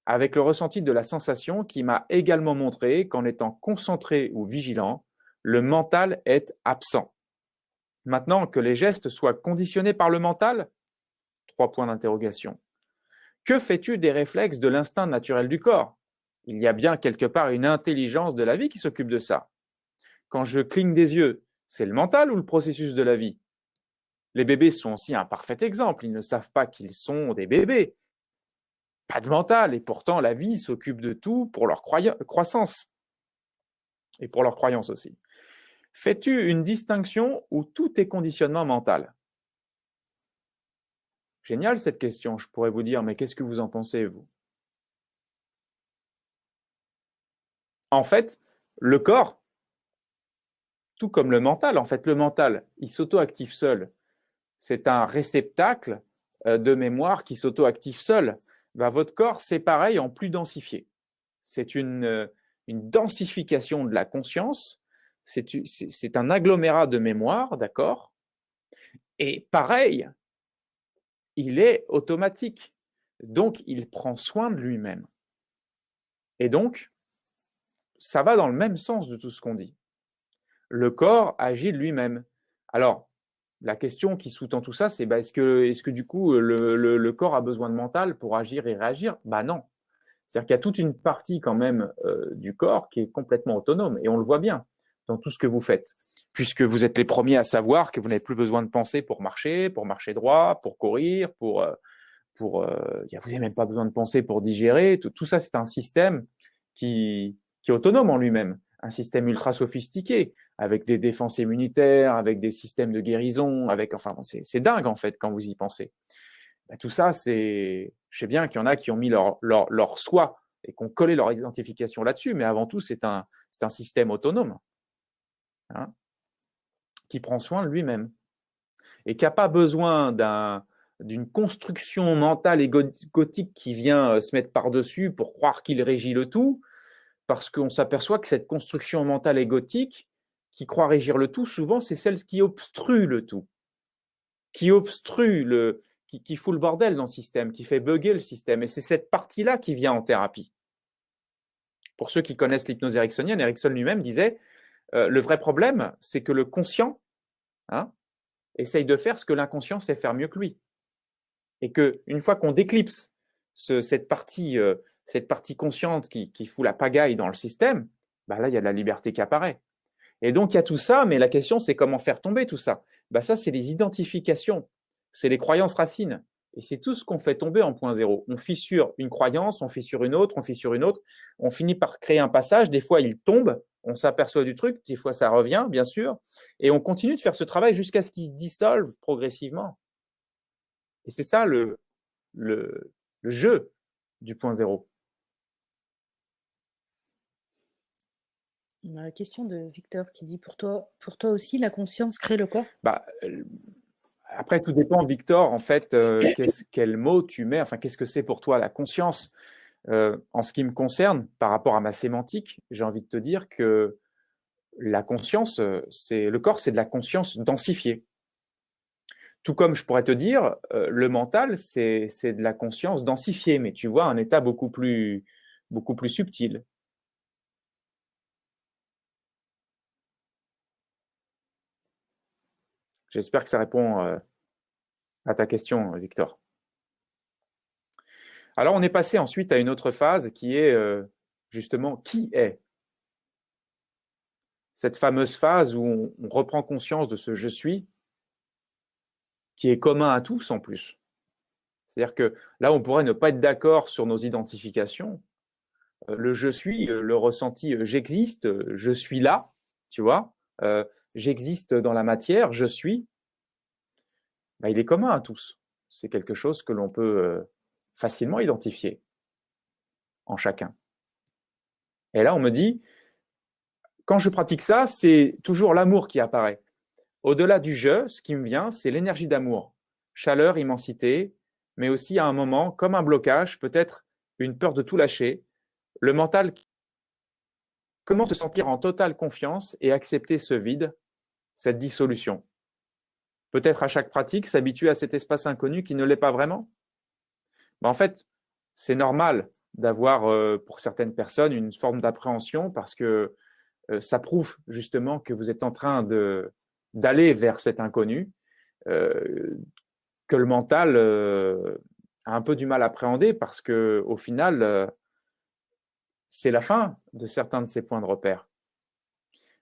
avec le ressenti de la sensation qui m'a également montré qu'en étant concentré ou vigilant, le mental est absent. Maintenant, que les gestes soient conditionnés par le mental? 3 points d'interrogation. Que fais-tu des réflexes de l'instinct naturel du corps? Il y a bien quelque part une intelligence de la vie qui s'occupe de ça. Quand je cligne des yeux, c'est le mental ou le processus de la vie? Les bébés sont aussi un parfait exemple. Ils ne savent pas qu'ils sont des bébés. Pas de mental, et pourtant la vie s'occupe de tout pour leur croissance et pour leur croyance aussi. Fais-tu une distinction où tout est conditionnement mental? Génial cette question, je pourrais vous dire, mais qu'est-ce que vous en pensez, vous? En fait, le corps, tout comme le mental, le mental, il s'auto-active seul. C'est un réceptacle de mémoire qui s'auto-active seul. Votre corps, c'est pareil en plus densifié. C'est une densification de la conscience, c'est un agglomérat de mémoire, d'accord? Et pareil, il est automatique. Donc, il prend soin de lui-même. Et donc, ça va dans le même sens de tout ce qu'on dit. Le corps agit de lui-même. Alors, la question qui sous-tend tout ça, c'est est-ce que du coup, le corps a besoin de mental pour agir et réagir? Non. C'est-à-dire qu'il y a toute une partie quand même du corps qui est complètement autonome, et on le voit bien dans tout ce que vous faites. puisque vous êtes les premiers à savoir que vous n'avez plus besoin de penser pour marcher droit, pour courir, vous n'avez même pas besoin de penser pour digérer. Tout ça, c'est un système qui est autonome en lui-même, un système ultra sophistiqué, avec des défenses immunitaires, avec des systèmes de guérison, c'est dingue en fait quand vous y pensez. Tout ça, je sais bien qu'il y en a qui ont mis leur soi et qui ont collé leur identification là-dessus, mais avant tout, c'est un système autonome, hein, qui prend soin de lui-même et qui n'a pas besoin d'une construction mentale égotique qui vient se mettre par-dessus pour croire qu'il régit le tout, parce qu'on s'aperçoit que cette construction mentale égotique qui croit régir le tout, souvent, c'est celle qui obstrue le tout, qui obstrue qui fout le bordel dans le système, qui fait bugger le système. Et c'est cette partie-là qui vient en thérapie. Pour ceux qui connaissent l'hypnose ericksonienne, Erickson lui-même disait le vrai problème, c'est que le conscient essaye de faire ce que l'inconscient sait faire mieux que lui. Et qu'une fois qu'on déclipse cette partie consciente qui fout la pagaille dans le système, là, il y a de la liberté qui apparaît. Et donc, il y a tout ça, mais la question, c'est comment faire tomber tout ça. Ça, c'est les identifications, c'est les croyances racines. Et c'est tout ce qu'on fait tomber en point zéro. On fissure une croyance, on fissure une autre, on finit par créer un passage. Des fois, il tombe, on s'aperçoit du truc, des fois, ça revient, bien sûr. Et on continue de faire ce travail jusqu'à ce qu'il se dissolve progressivement. Et c'est ça le jeu du point zéro. On a la question de Victor qui dit pour toi aussi, la conscience crée le corps? Après, tout dépend, Victor, en fait, quel mot tu mets, qu'est-ce que c'est pour toi la conscience? En ce qui me concerne, par rapport à ma sémantique, j'ai envie de te dire que la conscience, le corps, c'est de la conscience densifiée. Tout comme je pourrais te dire, le mental, c'est de la conscience densifiée, mais tu vois, un état beaucoup plus subtil. J'espère que ça répond à ta question, Victor. Alors, on est passé ensuite à une autre phase qui est justement qui est. Cette fameuse phase où on reprend conscience de ce « je suis » qui est commun à tous en plus. C'est-à-dire que là, on pourrait ne pas être d'accord sur nos identifications. Le « je suis », le ressenti « j'existe »,« je suis là », tu vois, j'existe dans la matière, je suis, il est commun à tous. C'est quelque chose que l'on peut facilement identifier en chacun. Et là, on me dit, quand je pratique ça, c'est toujours l'amour qui apparaît. Au-delà du « je », ce qui me vient, c'est l'énergie d'amour, chaleur, immensité, mais aussi à un moment, comme un blocage, peut-être une peur de tout lâcher, le mental. Comment se sentir en totale confiance et accepter ce vide, cette dissolution? Peut-être à chaque pratique, s'habituer à cet espace inconnu qui ne l'est pas vraiment. En fait, c'est normal d'avoir, pour certaines personnes, une forme d'appréhension parce que ça prouve justement que vous êtes en train d'aller vers cet inconnu, que le mental a un peu du mal à appréhender parce qu'au final, c'est la fin de certains de ces points de repère.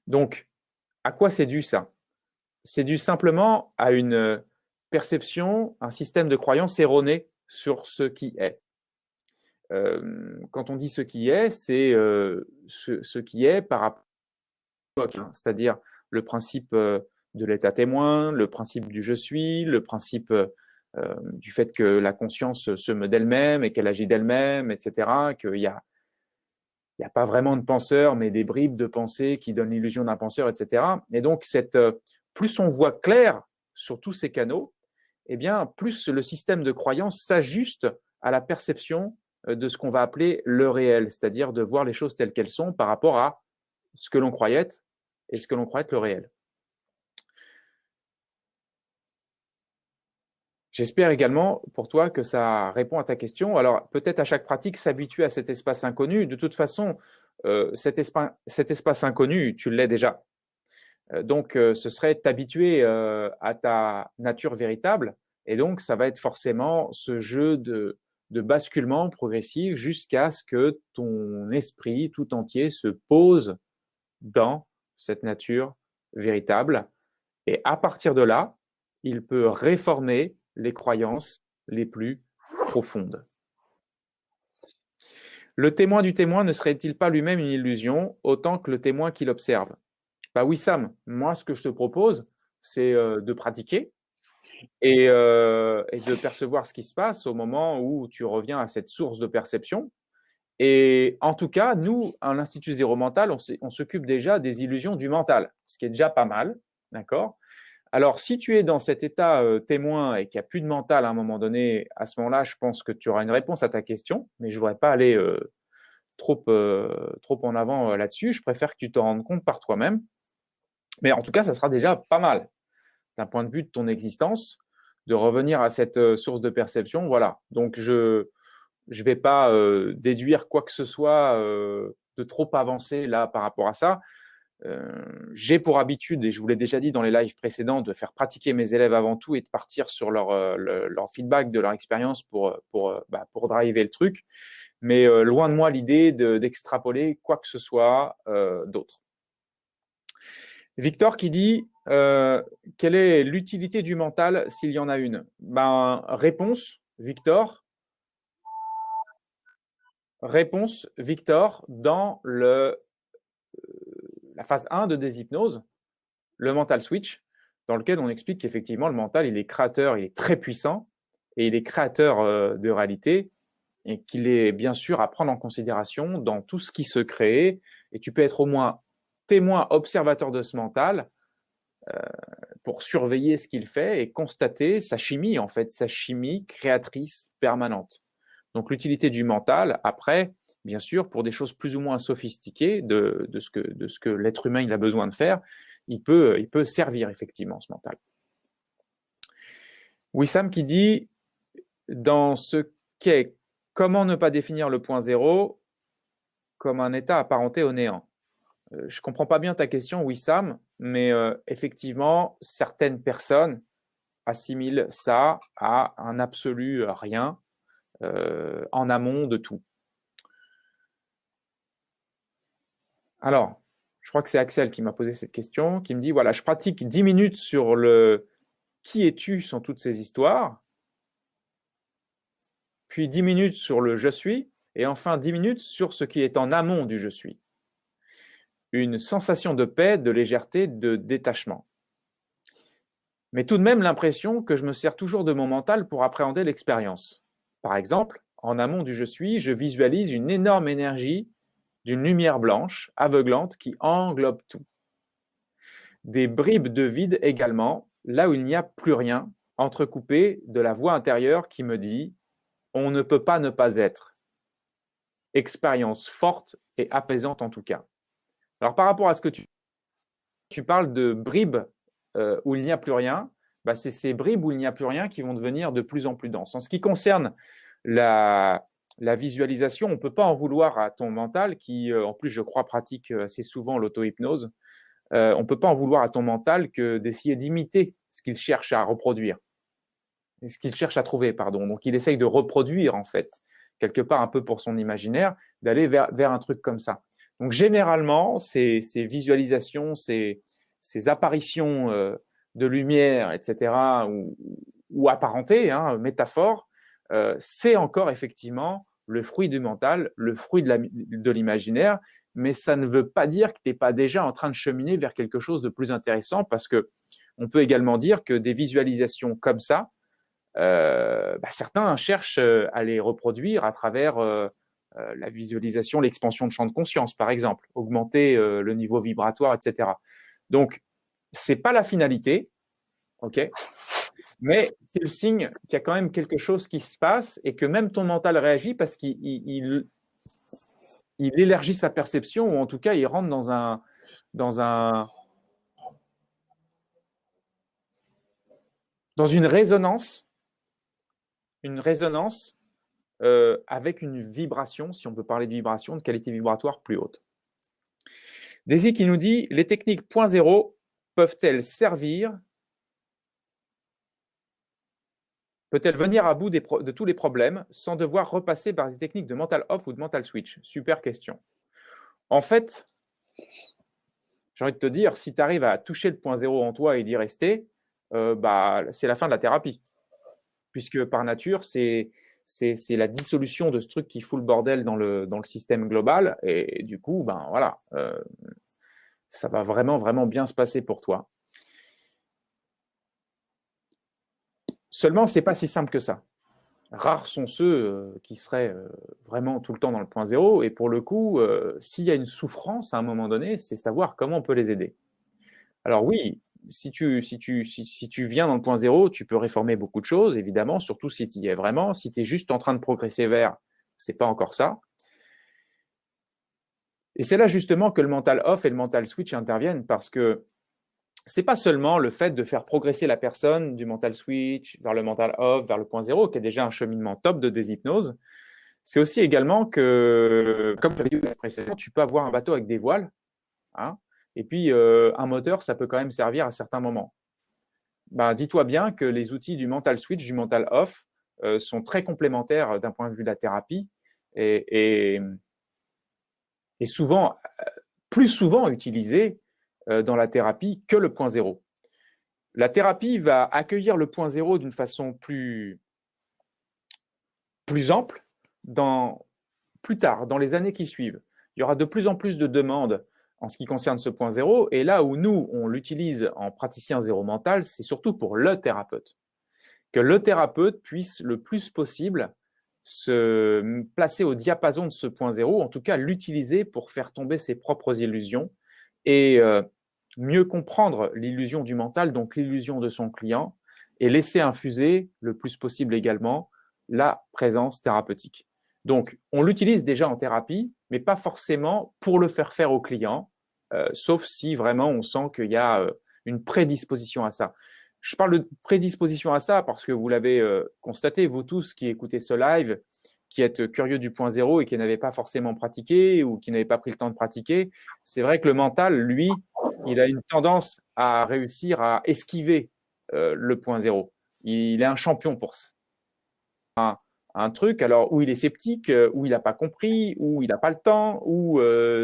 Donc, à quoi c'est dû ça? C'est dû simplement à une perception, un système de croyance erroné sur ce qui est. Quand on dit ce qui est, c'est ce qui est par rapport à l'époque, c'est-à-dire le principe de l'état témoin, le principe du « je suis », le principe du fait que la conscience se meut d'elle-même et qu'elle agit d'elle-même, etc., qu'il n'y a pas vraiment de penseur, mais des bribes de pensée qui donnent l'illusion d'un penseur, etc. Et donc, plus on voit clair sur tous ces canaux, eh bien, plus le système de croyance s'ajuste à la perception de ce qu'on va appeler le réel, c'est-à-dire de voir les choses telles qu'elles sont par rapport à ce que l'on croyait être et ce que l'on croit être le réel. J'espère également pour toi que ça répond à ta question. Alors, peut-être à chaque pratique, s'habituer à cet espace inconnu. De toute façon, cet espace inconnu, tu l'es déjà. Donc, ce serait t'habituer à ta nature véritable. Et donc, ça va être forcément ce jeu de basculement progressif jusqu'à ce que ton esprit tout entier se pose dans cette nature véritable. Et à partir de là, il peut réformer les croyances les plus profondes. Le témoin du témoin ne serait-il pas lui-même une illusion autant que le témoin qui l'observe? Bah oui, Sam, moi, ce que je te propose, c'est de pratiquer et de percevoir ce qui se passe au moment où tu reviens à cette source de perception. Et en tout cas, nous, à l'Institut Zéro Mental, on s'occupe déjà des illusions du mental, ce qui est déjà pas mal, d'accord? Alors, si tu es dans cet état témoin et qu'il n'y a plus de mental à un moment donné, à ce moment-là, je pense que tu auras une réponse à ta question, mais je ne voudrais pas aller trop en avant là-dessus. Je préfère que tu te rendes compte par toi-même. Mais en tout cas, ça sera déjà pas mal, d'un point de vue de ton existence, de revenir à cette source de perception. Voilà. Donc, je ne vais pas déduire quoi que ce soit de trop avancé là par rapport à ça. J'ai pour habitude, et je vous l'ai déjà dit dans les lives précédents, de faire pratiquer mes élèves avant tout et de partir sur leur feedback de leur expérience pour driver le truc. Mais loin de moi l'idée d'extrapoler quoi que ce soit d'autre. Victor qui dit quelle est l'utilité du mental s'il y en a une? Réponse, Victor, dans la phase 1 de déshypnose, le mental switch, dans lequel on explique qu'effectivement le mental, il est créateur, il est très puissant et il est créateur de réalité et qu'il est bien sûr à prendre en considération dans tout ce qui se crée. Et tu peux être au moins témoin, observateur de ce mental pour surveiller ce qu'il fait et constater sa chimie, en fait, sa chimie créatrice permanente. Donc l'utilité du mental, après, bien sûr, pour des choses plus ou moins sophistiquées de ce que l'être humain il a besoin de faire, il peut servir effectivement ce mental. Wissam qui dit, dans ce qu'est comment ne pas définir le point zéro comme un état apparenté au néant. Je ne comprends pas bien ta question, Wissam, mais effectivement, certaines personnes assimilent ça à un absolu rien en amont de tout. Alors, je crois que c'est Axel qui m'a posé cette question, qui me dit, voilà, je pratique 10 minutes sur le « qui es-tu » sans toutes ces histoires, puis 10 minutes sur le « je suis », et enfin 10 minutes sur ce qui est en amont du « je suis ». Une sensation de paix, de légèreté, de détachement. Mais tout de même l'impression que je me sers toujours de mon mental pour appréhender l'expérience. Par exemple, en amont du « je suis », je visualise une énorme énergie d'une lumière blanche, aveuglante, qui englobe tout. Des bribes de vide également, là où il n'y a plus rien, entrecoupé de la voix intérieure qui me dit « on ne peut pas ne pas être ». Expérience forte et apaisante en tout cas. Alors par rapport à ce que tu parles de bribes où il n'y a plus rien, c'est ces bribes où il n'y a plus rien qui vont devenir de plus en plus denses. En ce qui concerne la visualisation, on ne peut pas en vouloir à ton mental qui, en plus, je crois, pratique assez souvent l'auto-hypnose. On ne peut pas en vouloir à ton mental que d'essayer d'imiter ce qu'il cherche à reproduire, ce qu'il cherche à trouver, pardon. Donc, il essaye de reproduire, en fait, quelque part un peu pour son imaginaire, d'aller vers un truc comme ça. Donc, généralement, ces visualisations, ces apparitions de lumière, etc., ou apparentées, métaphores, c'est encore effectivement le fruit du mental, le fruit de l'imaginaire, mais ça ne veut pas dire que tu n'es pas déjà en train de cheminer vers quelque chose de plus intéressant, parce qu'on peut également dire que des visualisations comme ça, certains cherchent à les reproduire à travers la visualisation, l'expansion de champ de conscience, par exemple, augmenter le niveau vibratoire, etc. Donc, ce n'est pas la finalité, ok ? Mais c'est le signe qu'il y a quand même quelque chose qui se passe et que même ton mental réagit parce qu'il élargit sa perception, ou en tout cas, il rentre dans une résonance avec une vibration, si on peut parler de vibration, de qualité vibratoire plus haute. Daisy qui nous dit, les techniques 0.0 peuvent-elles servir? Peut-elle venir à bout de tous les problèmes sans devoir repasser par des techniques de mental off ou de mental switch? Super question. En fait, j'ai envie de te dire, si tu arrives à toucher le point zéro en toi et d'y rester, c'est la fin de la thérapie. Puisque par nature, c'est la dissolution de ce truc qui fout le bordel dans le système global. Et du coup, voilà, ça va vraiment, vraiment bien se passer pour toi. Seulement, ce n'est pas si simple que ça. Rares sont ceux qui seraient vraiment tout le temps dans le point zéro. Et pour le coup, s'il y a une souffrance à un moment donné, c'est savoir comment on peut les aider. Alors oui, si tu viens dans le point zéro, tu peux réformer beaucoup de choses, évidemment, surtout si tu y es vraiment. Si tu es juste en train de progresser vers, c'est pas encore ça. Et c'est là justement que le mental off et le mental switch interviennent, parce que c'est pas seulement le fait de faire progresser la personne du mental switch vers le mental off, vers le point zéro, qui est déjà un cheminement top de déshypnose. C'est aussi également que, comme je l'avais dit précédemment, tu peux avoir un bateau avec des voiles, hein, et puis un moteur, ça peut quand même servir à certains moments. Dis-toi bien que les outils du mental switch, du mental off, sont très complémentaires d'un point de vue de la thérapie et souvent, plus souvent utilisés dans la thérapie que le point zéro. La thérapie va accueillir le point zéro d'une façon plus ample plus tard, dans les années qui suivent. Il y aura de plus en plus de demandes en ce qui concerne ce point zéro. Et là où nous, on l'utilise en praticien zéro mental, c'est surtout pour le thérapeute. Que le thérapeute puisse le plus possible se placer au diapason de ce point zéro, en tout cas l'utiliser pour faire tomber ses propres illusions et mieux comprendre l'illusion du mental, donc l'illusion de son client, et laisser infuser le plus possible également la présence thérapeutique. Donc, on l'utilise déjà en thérapie, mais pas forcément pour le faire faire au client, sauf si vraiment on sent qu'il y a une prédisposition à ça. Je parle de prédisposition à ça parce que vous l'avez constaté, vous tous qui écoutez ce live, qui êtes curieux du point zéro et qui n'avez pas forcément pratiqué ou qui n'avez pas pris le temps de pratiquer. C'est vrai que le mental, lui, il a une tendance à réussir à esquiver le point zéro. Il est un champion pour ça. Un truc, alors où il est sceptique, où il n'a pas compris, où il n'a pas le temps, où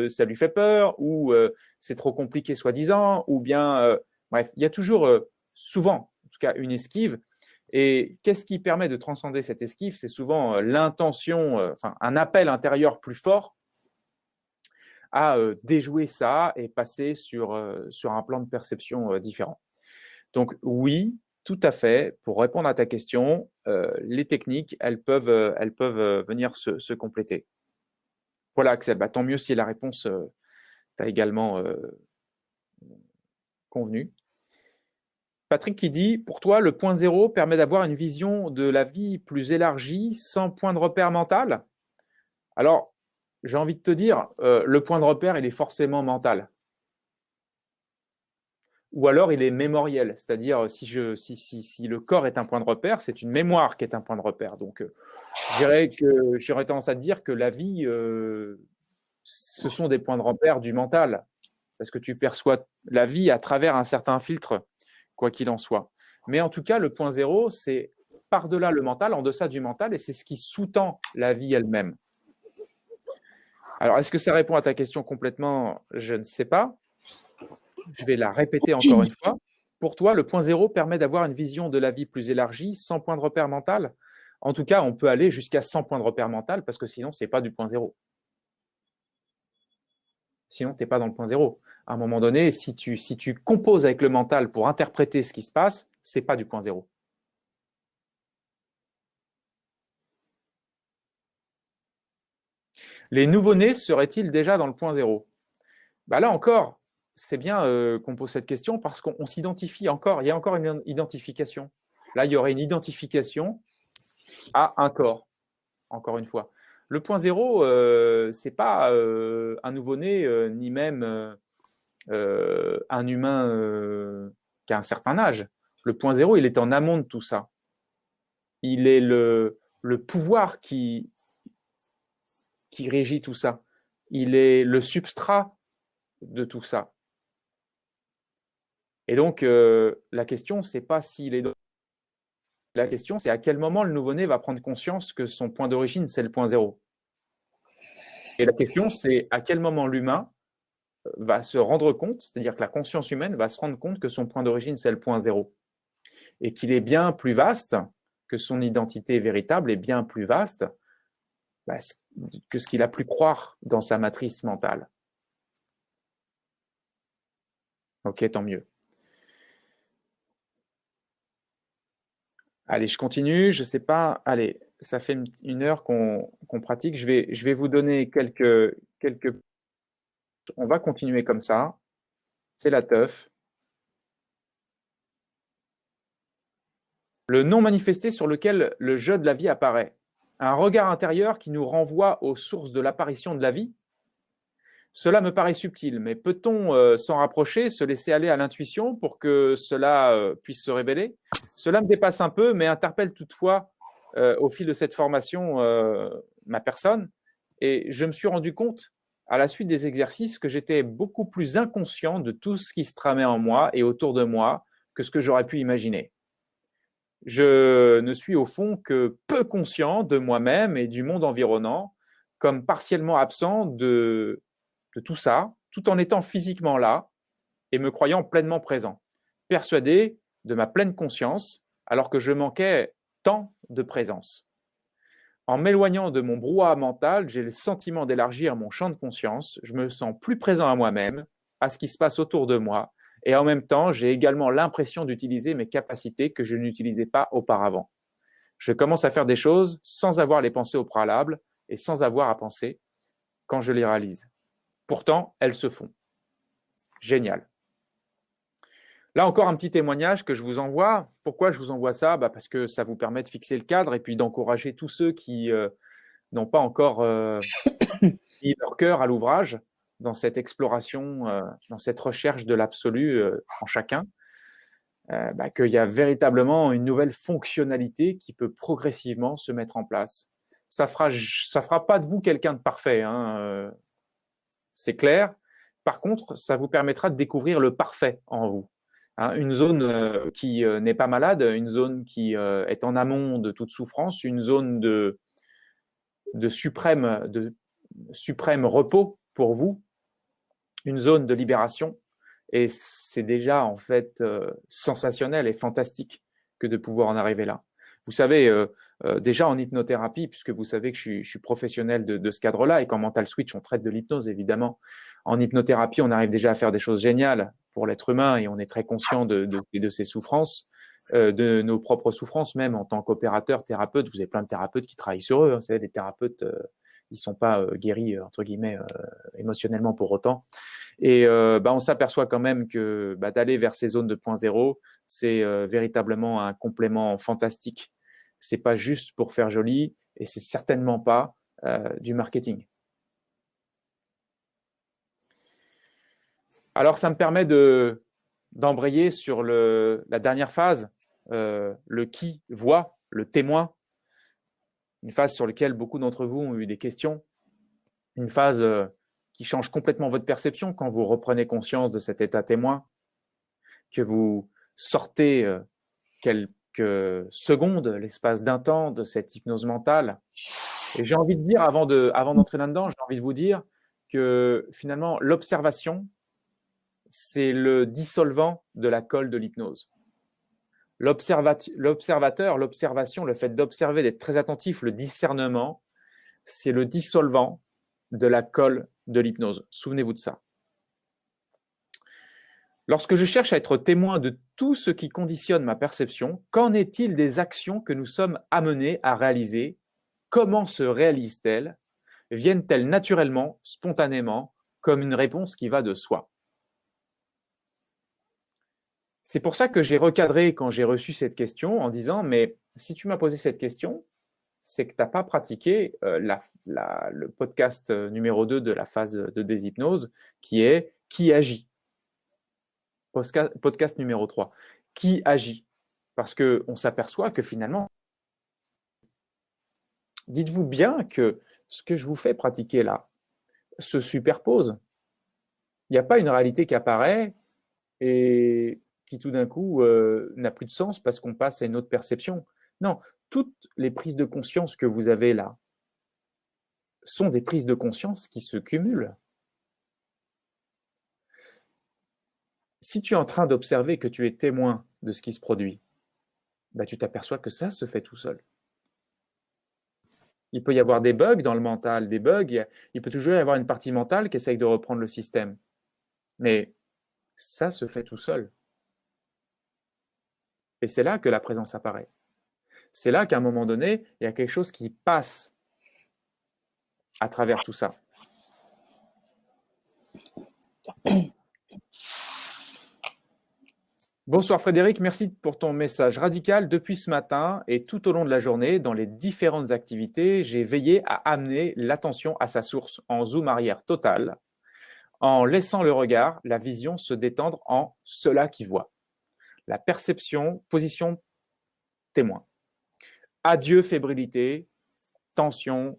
ça lui fait peur, où c'est trop compliqué soi-disant, ou bien, bref, il y a toujours, souvent, en tout cas, une esquive. Et qu'est-ce qui permet de transcender cette esquive? C'est souvent l'intention, un appel intérieur plus fort à déjouer ça et passer sur un plan de perception différent. Donc oui, tout à fait. Pour répondre à ta question, les techniques, elles peuvent venir se compléter. Voilà, Axel. Tant mieux si la réponse t'a également convenu. Patrick qui dit, pour toi, le point zéro permet d'avoir une vision de la vie plus élargie sans point de repère mental? Alors, j'ai envie de te dire, le point de repère, il est forcément mental. Ou alors il est mémoriel, c'est-à-dire si le corps est un point de repère, c'est une mémoire qui est un point de repère. Donc, j'aurais tendance à dire que la vie, ce sont des points de repère du mental, parce que tu perçois la vie à travers un certain filtre, quoi qu'il en soit. Mais en tout cas, le point zéro, c'est par-delà le mental, en deçà du mental, et c'est ce qui sous-tend la vie elle-même. Alors, est-ce que ça répond à ta question complètement? Je ne sais pas. Je vais la répéter encore une fois. Pour toi, le point zéro permet d'avoir une vision de la vie plus élargie, sans point de repère mental? En tout cas, on peut aller jusqu'à 100 points de repère mental, parce que sinon, ce n'est pas du point zéro. Sinon, tu n'es pas dans le point zéro. À un moment donné, si tu composes avec le mental pour interpréter ce qui se passe, ce n'est pas du point zéro. Les nouveau-nés seraient-ils déjà dans le point zéro? Là encore, c'est bien qu'on pose cette question parce qu'on s'identifie encore, il y a encore une identification. Là, il y aurait une identification à un corps, encore une fois. Le point zéro, ce n'est pas un nouveau-né, ni même un humain qui a un certain âge. Le point zéro, il est en amont de tout ça. Il est le pouvoir qui régit tout ça. Il est le substrat de tout ça. Et donc, la question, c'est pas s'il est... La question, c'est à quel moment le nouveau-né va prendre conscience que son point d'origine, c'est le point zéro. Et la question, c'est à quel moment l'humain va se rendre compte, c'est-à-dire que la conscience humaine va se rendre compte que son point d'origine, c'est le point zéro, et qu'il est bien plus vaste, que son identité véritable est bien plus vaste que ce qu'il a pu croire dans sa matrice mentale. Ok, tant mieux. Allez, je continue, je ne sais pas, allez, ça fait une heure qu'on pratique, je vais vous donner quelques... On va continuer comme ça, c'est la teuf. Le non manifesté sur lequel le jeu de la vie apparaît. Un regard intérieur qui nous renvoie aux sources de l'apparition de la vie. Cela me paraît subtil, mais peut-on s'en rapprocher, se laisser aller à l'intuition pour que cela puisse se révéler? Cela me dépasse un peu, mais interpelle toutefois au fil de cette formation ma personne. Et je me suis rendu compte, à la suite des exercices, que j'étais beaucoup plus inconscient de tout ce qui se tramait en moi et autour de moi que ce que j'aurais pu imaginer. Je ne suis au fond que peu conscient de moi-même et du monde environnant, comme partiellement absent de tout ça, tout en étant physiquement là et me croyant pleinement présent, persuadé de ma pleine conscience, alors que je manquais tant de présence. En m'éloignant de mon brouhaha mental, j'ai le sentiment d'élargir mon champ de conscience, je me sens plus présent à moi-même, à ce qui se passe autour de moi, et en même temps, j'ai également l'impression d'utiliser mes capacités que je n'utilisais pas auparavant. Je commence à faire des choses sans avoir les pensées au préalable et sans avoir à penser quand je les réalise. Pourtant, elles se font. Génial. Là encore, un petit témoignage que je vous envoie. Pourquoi je vous envoie ça? Parce que ça vous permet de fixer le cadre et puis d'encourager tous ceux qui n'ont pas encore mis leur cœur à l'ouvrage dans cette exploration, dans cette recherche de l'absolu en chacun, qu'il y a véritablement une nouvelle fonctionnalité qui peut progressivement se mettre en place. Ça fera pas de vous quelqu'un de parfait, hein, c'est clair. Par contre, ça vous permettra de découvrir le parfait en vous. Hein, une zone qui n'est pas malade, une zone qui est en amont de toute souffrance, une zone de suprême repos pour vous, une zone de libération. Et c'est déjà en fait sensationnel et fantastique que de pouvoir en arriver là. Vous savez, déjà en hypnothérapie, puisque vous savez que je suis professionnel de ce cadre-là, et qu'en Mental Switch, on traite de l'hypnose, évidemment. En hypnothérapie, on arrive déjà à faire des choses géniales pour l'être humain, et on est très conscient de ses souffrances, de nos propres souffrances, même en tant qu'opérateur, thérapeute. Vous avez plein de thérapeutes qui travaillent sur eux. Hein, vous savez, les thérapeutes, ils ne sont pas guéris, entre guillemets, émotionnellement pour autant. Et on s'aperçoit quand même que d'aller vers ces zones de point zéro, c'est véritablement un complément fantastique. C'est pas juste pour faire joli et c'est certainement pas du marketing. Alors, ça me permet d'embrayer sur la dernière phase, le qui voit, le témoin, une phase sur laquelle beaucoup d'entre vous ont eu des questions, une phase qui change complètement votre perception quand vous reprenez conscience de cet état témoin, que vous sortez quelques secondes, l'espace d'un temps de cette hypnose mentale. Et j'ai envie de dire, avant d'entrer là-dedans, j'ai envie de vous dire que finalement, l'observation, c'est le dissolvant de la colle de l'hypnose. L'observateur, l'observation, le fait d'observer, d'être très attentif, le discernement, c'est le dissolvant de la colle de l'hypnose. Souvenez-vous de ça. Lorsque je cherche à être témoin de tout ce qui conditionne ma perception, qu'en est-il des actions que nous sommes amenés à réaliser? Comment se réalisent-elles? Viennent-elles naturellement, spontanément, comme une réponse qui va de soi? C'est pour ça que j'ai recadré quand j'ai reçu cette question en disant, mais si tu m'as posé cette question, c'est que tu n'as pas pratiqué le podcast numéro 2 de la phase de déshypnose, qui est « Qui agit ?» Podcast numéro 3. Qui agit? Parce qu'on s'aperçoit que finalement, dites-vous bien que ce que je vous fais pratiquer là se superpose. Il n'y a pas une réalité qui apparaît et qui tout d'un coup n'a plus de sens parce qu'on passe à une autre perception. Non, toutes les prises de conscience que vous avez là sont des prises de conscience qui se cumulent. Si tu es en train d'observer que tu es témoin de ce qui se produit, bah, tu t'aperçois que ça se fait tout seul. Il peut y avoir des bugs dans le mental, des bugs, il peut toujours y avoir une partie mentale qui essaye de reprendre le système. Mais ça se fait tout seul. Et c'est là que la présence apparaît. C'est là qu'à un moment donné, il y a quelque chose qui passe à travers tout ça. Bonsoir Frédéric, merci pour ton message radical. Depuis ce matin et tout au long de la journée, dans les différentes activités, j'ai veillé à amener l'attention à sa source en zoom arrière total, en laissant le regard, la vision se détendre en cela qui voit. La perception, position témoin. Adieu fébrilité, tension,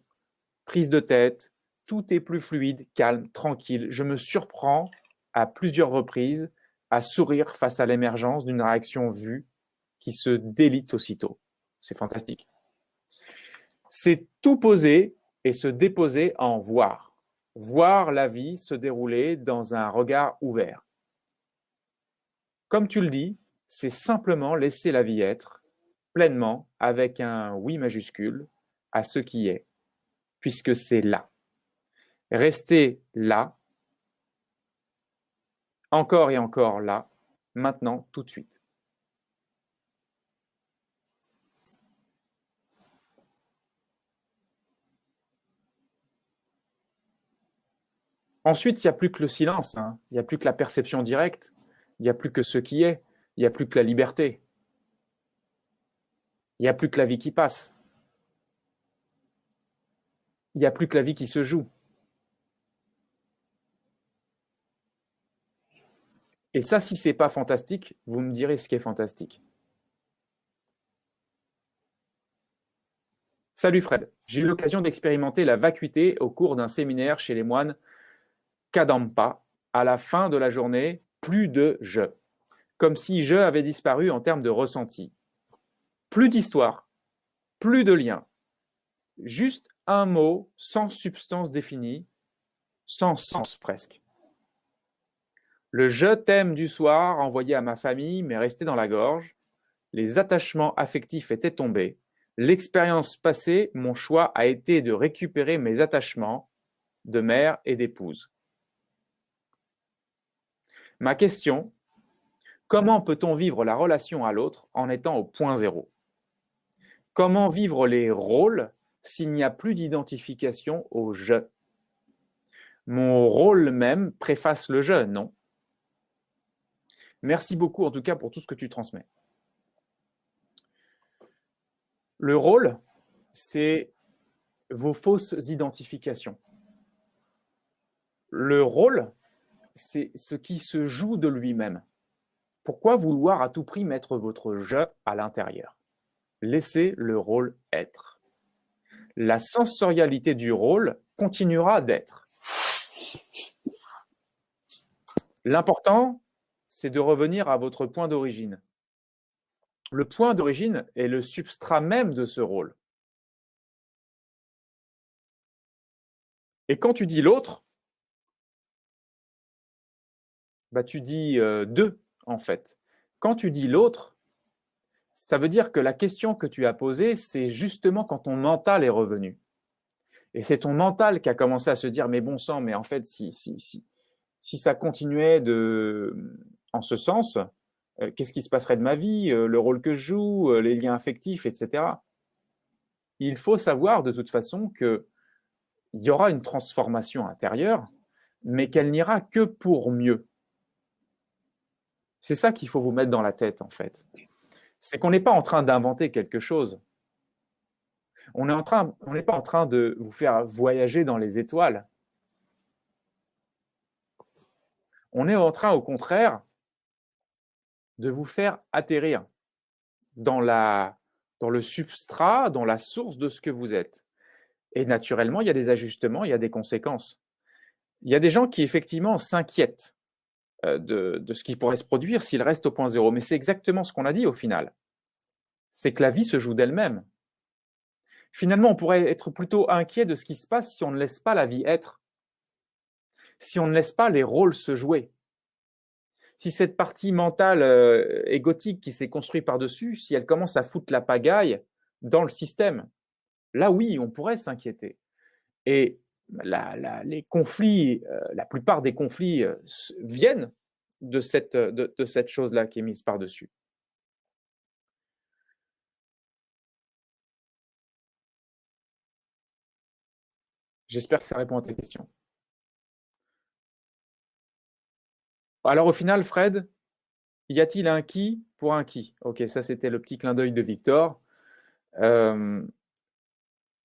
prise de tête, tout est plus fluide, calme, tranquille. Je me surprends à plusieurs reprises à sourire face à l'émergence d'une réaction vue qui se délite aussitôt. C'est fantastique. C'est tout poser et se déposer en voir. Voir la vie se dérouler dans un regard ouvert. Comme tu le dis, c'est simplement laisser la vie être pleinement avec un oui majuscule à ce qui est, puisque c'est là. Rester là, encore et encore là, maintenant, tout de suite. Ensuite, il n'y a plus que le silence, hein. Il n'y a plus que la perception directe, il n'y a plus que ce qui est, il n'y a plus que la liberté, il n'y a plus que la vie qui passe, il n'y a plus que la vie qui se joue. Et ça, si ce n'est pas fantastique, vous me direz ce qui est fantastique. Salut Fred, j'ai eu l'occasion d'expérimenter la vacuité au cours d'un séminaire chez les moines Kadampa. À la fin de la journée, plus de je. Comme si je avait disparu en termes de ressenti. Plus d'histoire, plus de lien. Juste un mot sans substance définie, sans sens presque. Le je t'aime du soir envoyé à ma famille m'est resté dans la gorge. Les attachements affectifs étaient tombés. L'expérience passée, mon choix a été de récupérer mes attachements de mère et d'épouse. Ma question, comment peut-on vivre la relation à l'autre en étant au point zéro? Comment vivre les rôles s'il n'y a plus d'identification au je? Mon rôle même préface le je, non? Merci beaucoup en tout cas pour tout ce que tu transmets. Le rôle, c'est vos fausses identifications. Le rôle, c'est ce qui se joue de lui-même. Pourquoi vouloir à tout prix mettre votre je à l'intérieur? Laissez le rôle être. La sensorialité du rôle continuera d'être. L'important, c'est de revenir à votre point d'origine. Le point d'origine est le substrat même de ce rôle. Et quand tu dis l'autre, bah tu dis deux, en fait. Quand tu dis l'autre, ça veut dire que la question que tu as posée, c'est justement quand ton mental est revenu. Et c'est ton mental qui a commencé à se dire, mais bon sang, mais en fait, si ça continuait en ce sens, qu'est-ce qui se passerait de ma vie, le rôle que je joue, les liens affectifs, etc. Il faut savoir de toute façon qu'il y aura une transformation intérieure, mais qu'elle n'ira que pour mieux. C'est ça qu'il faut vous mettre dans la tête, en fait. C'est qu'on n'est pas en train d'inventer quelque chose. On n'est pas en train de vous faire voyager dans les étoiles. On est en train, au contraire, de vous faire atterrir dans le substrat, dans la source de ce que vous êtes. Et naturellement, il y a des ajustements, il y a des conséquences. Il y a des gens qui, effectivement, s'inquiètent de ce qui pourrait se produire s'ils restent au point zéro. Mais c'est exactement ce qu'on a dit au final. C'est que la vie se joue d'elle-même. Finalement, on pourrait être plutôt inquiet de ce qui se passe si on ne laisse pas la vie être, si on ne laisse pas les rôles se jouer, Si cette partie mentale égotique qui s'est construite par-dessus, si elle commence à foutre la pagaille dans le système, là oui, on pourrait s'inquiéter. Et les conflits, la plupart des conflits viennent de cette chose-là qui est mise par-dessus. J'espère que ça répond à ta question. Alors au final, Fred, y a-t-il un qui pour un qui? Ok, ça c'était le petit clin d'œil de Victor.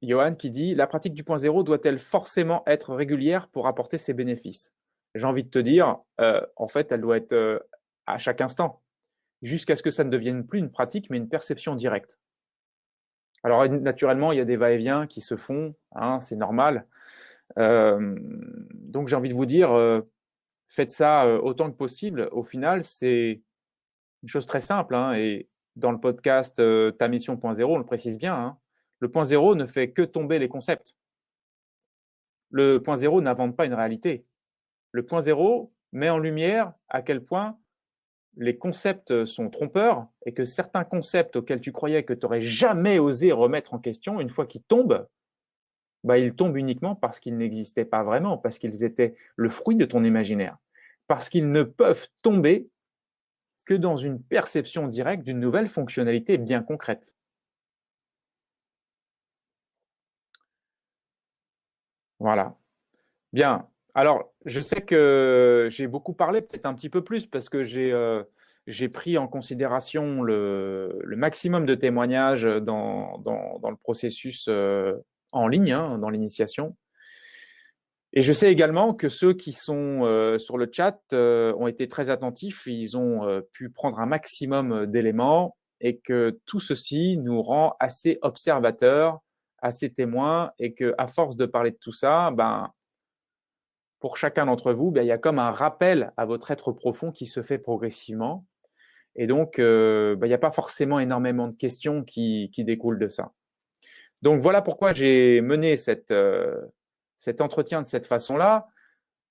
Johan qui dit « La pratique du point zéro doit-elle forcément être régulière pour apporter ses bénéfices ?» J'ai envie de te dire, en fait, elle doit être à chaque instant, jusqu'à ce que ça ne devienne plus une pratique, mais une perception directe. Alors naturellement, il y a des va-et-vient qui se font, hein, c'est normal. Donc j'ai envie de vous dire, faites ça autant que possible. Au final, c'est une chose très simple, hein, et dans le podcast Ta Mission Point Zéro, on le précise bien, hein, le point zéro ne fait que tomber les concepts. Le point zéro n'invente pas une réalité. Le point zéro met en lumière à quel point les concepts sont trompeurs et que certains concepts auxquels tu croyais que tu n'aurais jamais osé remettre en question, une fois qu'ils tombent, bah, ils tombent uniquement parce qu'ils n'existaient pas vraiment, parce qu'ils étaient le fruit de ton imaginaire, parce qu'ils ne peuvent tomber que dans une perception directe d'une nouvelle fonctionnalité bien concrète. Voilà. Bien. Alors, je sais que j'ai beaucoup parlé, peut-être un petit peu plus, parce que j'ai pris en considération le maximum de témoignages dans le processus en ligne, hein, dans l'initiation. Et je sais également que ceux qui sont sur le chat ont été très attentifs, ils ont pu prendre un maximum d'éléments et que tout ceci nous rend assez observateurs, assez témoins, et qu'à force de parler de tout ça, ben, pour chacun d'entre vous, ben, il y a comme un rappel à votre être profond qui se fait progressivement. Et donc, ben, il n'y a pas forcément énormément de questions qui découlent de ça. Donc, voilà pourquoi j'ai mené cet entretien de cette façon-là.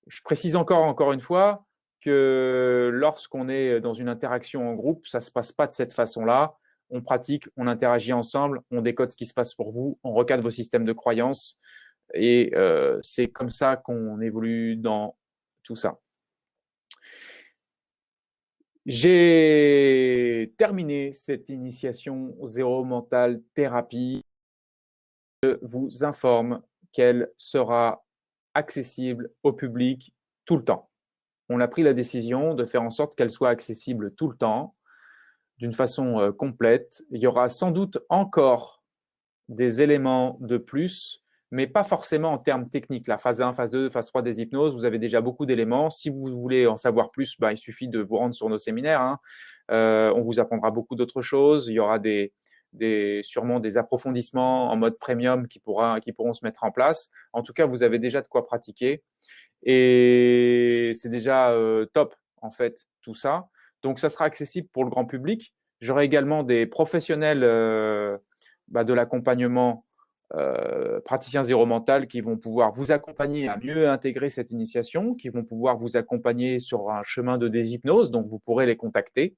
Je précise encore une fois que lorsqu'on est dans une interaction en groupe, ça ne se passe pas de cette façon-là. On pratique, on interagit ensemble, on décode ce qui se passe pour vous, on recadre vos systèmes de croyances. Et c'est comme ça qu'on évolue dans tout ça. J'ai terminé cette initiation zéro mental thérapie. Je vous informe qu'elle sera accessible au public tout le temps. On a pris la décision de faire en sorte qu'elle soit accessible tout le temps, d'une façon complète. Il y aura sans doute encore des éléments de plus, mais pas forcément en termes techniques. La phase 1, phase 2, phase 3 des hypnoses, vous avez déjà beaucoup d'éléments. Si vous voulez en savoir plus, bah, il suffit de vous rendre sur nos séminaires, hein. On vous apprendra beaucoup d'autres choses. Il y aura sûrement des approfondissements en mode premium qui pourront se mettre en place. En tout cas, vous avez déjà de quoi pratiquer. Et c'est déjà top, en fait, tout ça. Donc, ça sera accessible pour le grand public. J'aurai également des professionnels de l'accompagnement praticiens zéro mental qui vont pouvoir vous accompagner à mieux intégrer cette initiation, qui vont pouvoir vous accompagner sur un chemin de déshypnose, donc vous pourrez les contacter.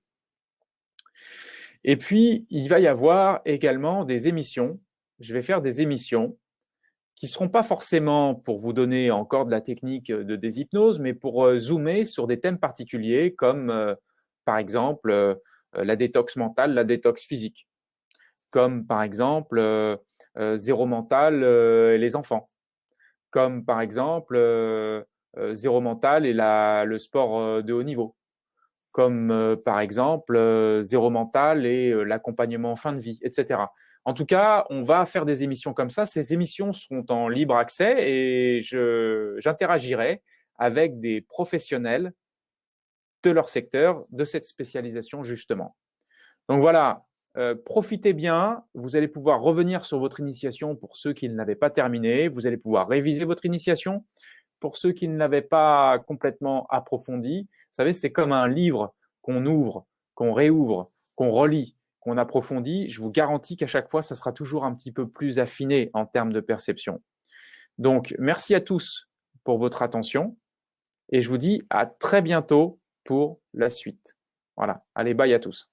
Et puis, il va y avoir également des émissions. Je vais faire des émissions qui ne seront pas forcément pour vous donner encore de la technique de déshypnose, mais pour zoomer sur des thèmes particuliers comme, par exemple, la détox mentale, la détox physique, comme, par exemple, zéro mental et les enfants, comme, par exemple, zéro mental et le sport de haut niveau, comme, par exemple, zéro mental et l'accompagnement en fin de vie, etc. En tout cas, on va faire des émissions comme ça. Ces émissions seront en libre accès et j'interagirai avec des professionnels de leur secteur, de cette spécialisation justement. Donc voilà, profitez bien. Vous allez pouvoir revenir sur votre initiation pour ceux qui ne l'avaient pas terminée. Vous allez pouvoir réviser votre initiation pour ceux qui ne l'avaient pas complètement approfondie. Vous savez, c'est comme un livre qu'on ouvre, qu'on réouvre, qu'on relit, qu'on approfondit. Je vous garantis qu'à chaque fois, ça sera toujours un petit peu plus affiné en termes de perception. Donc, merci à tous pour votre attention et je vous dis à très bientôt pour la suite. Voilà. Allez, bye à tous.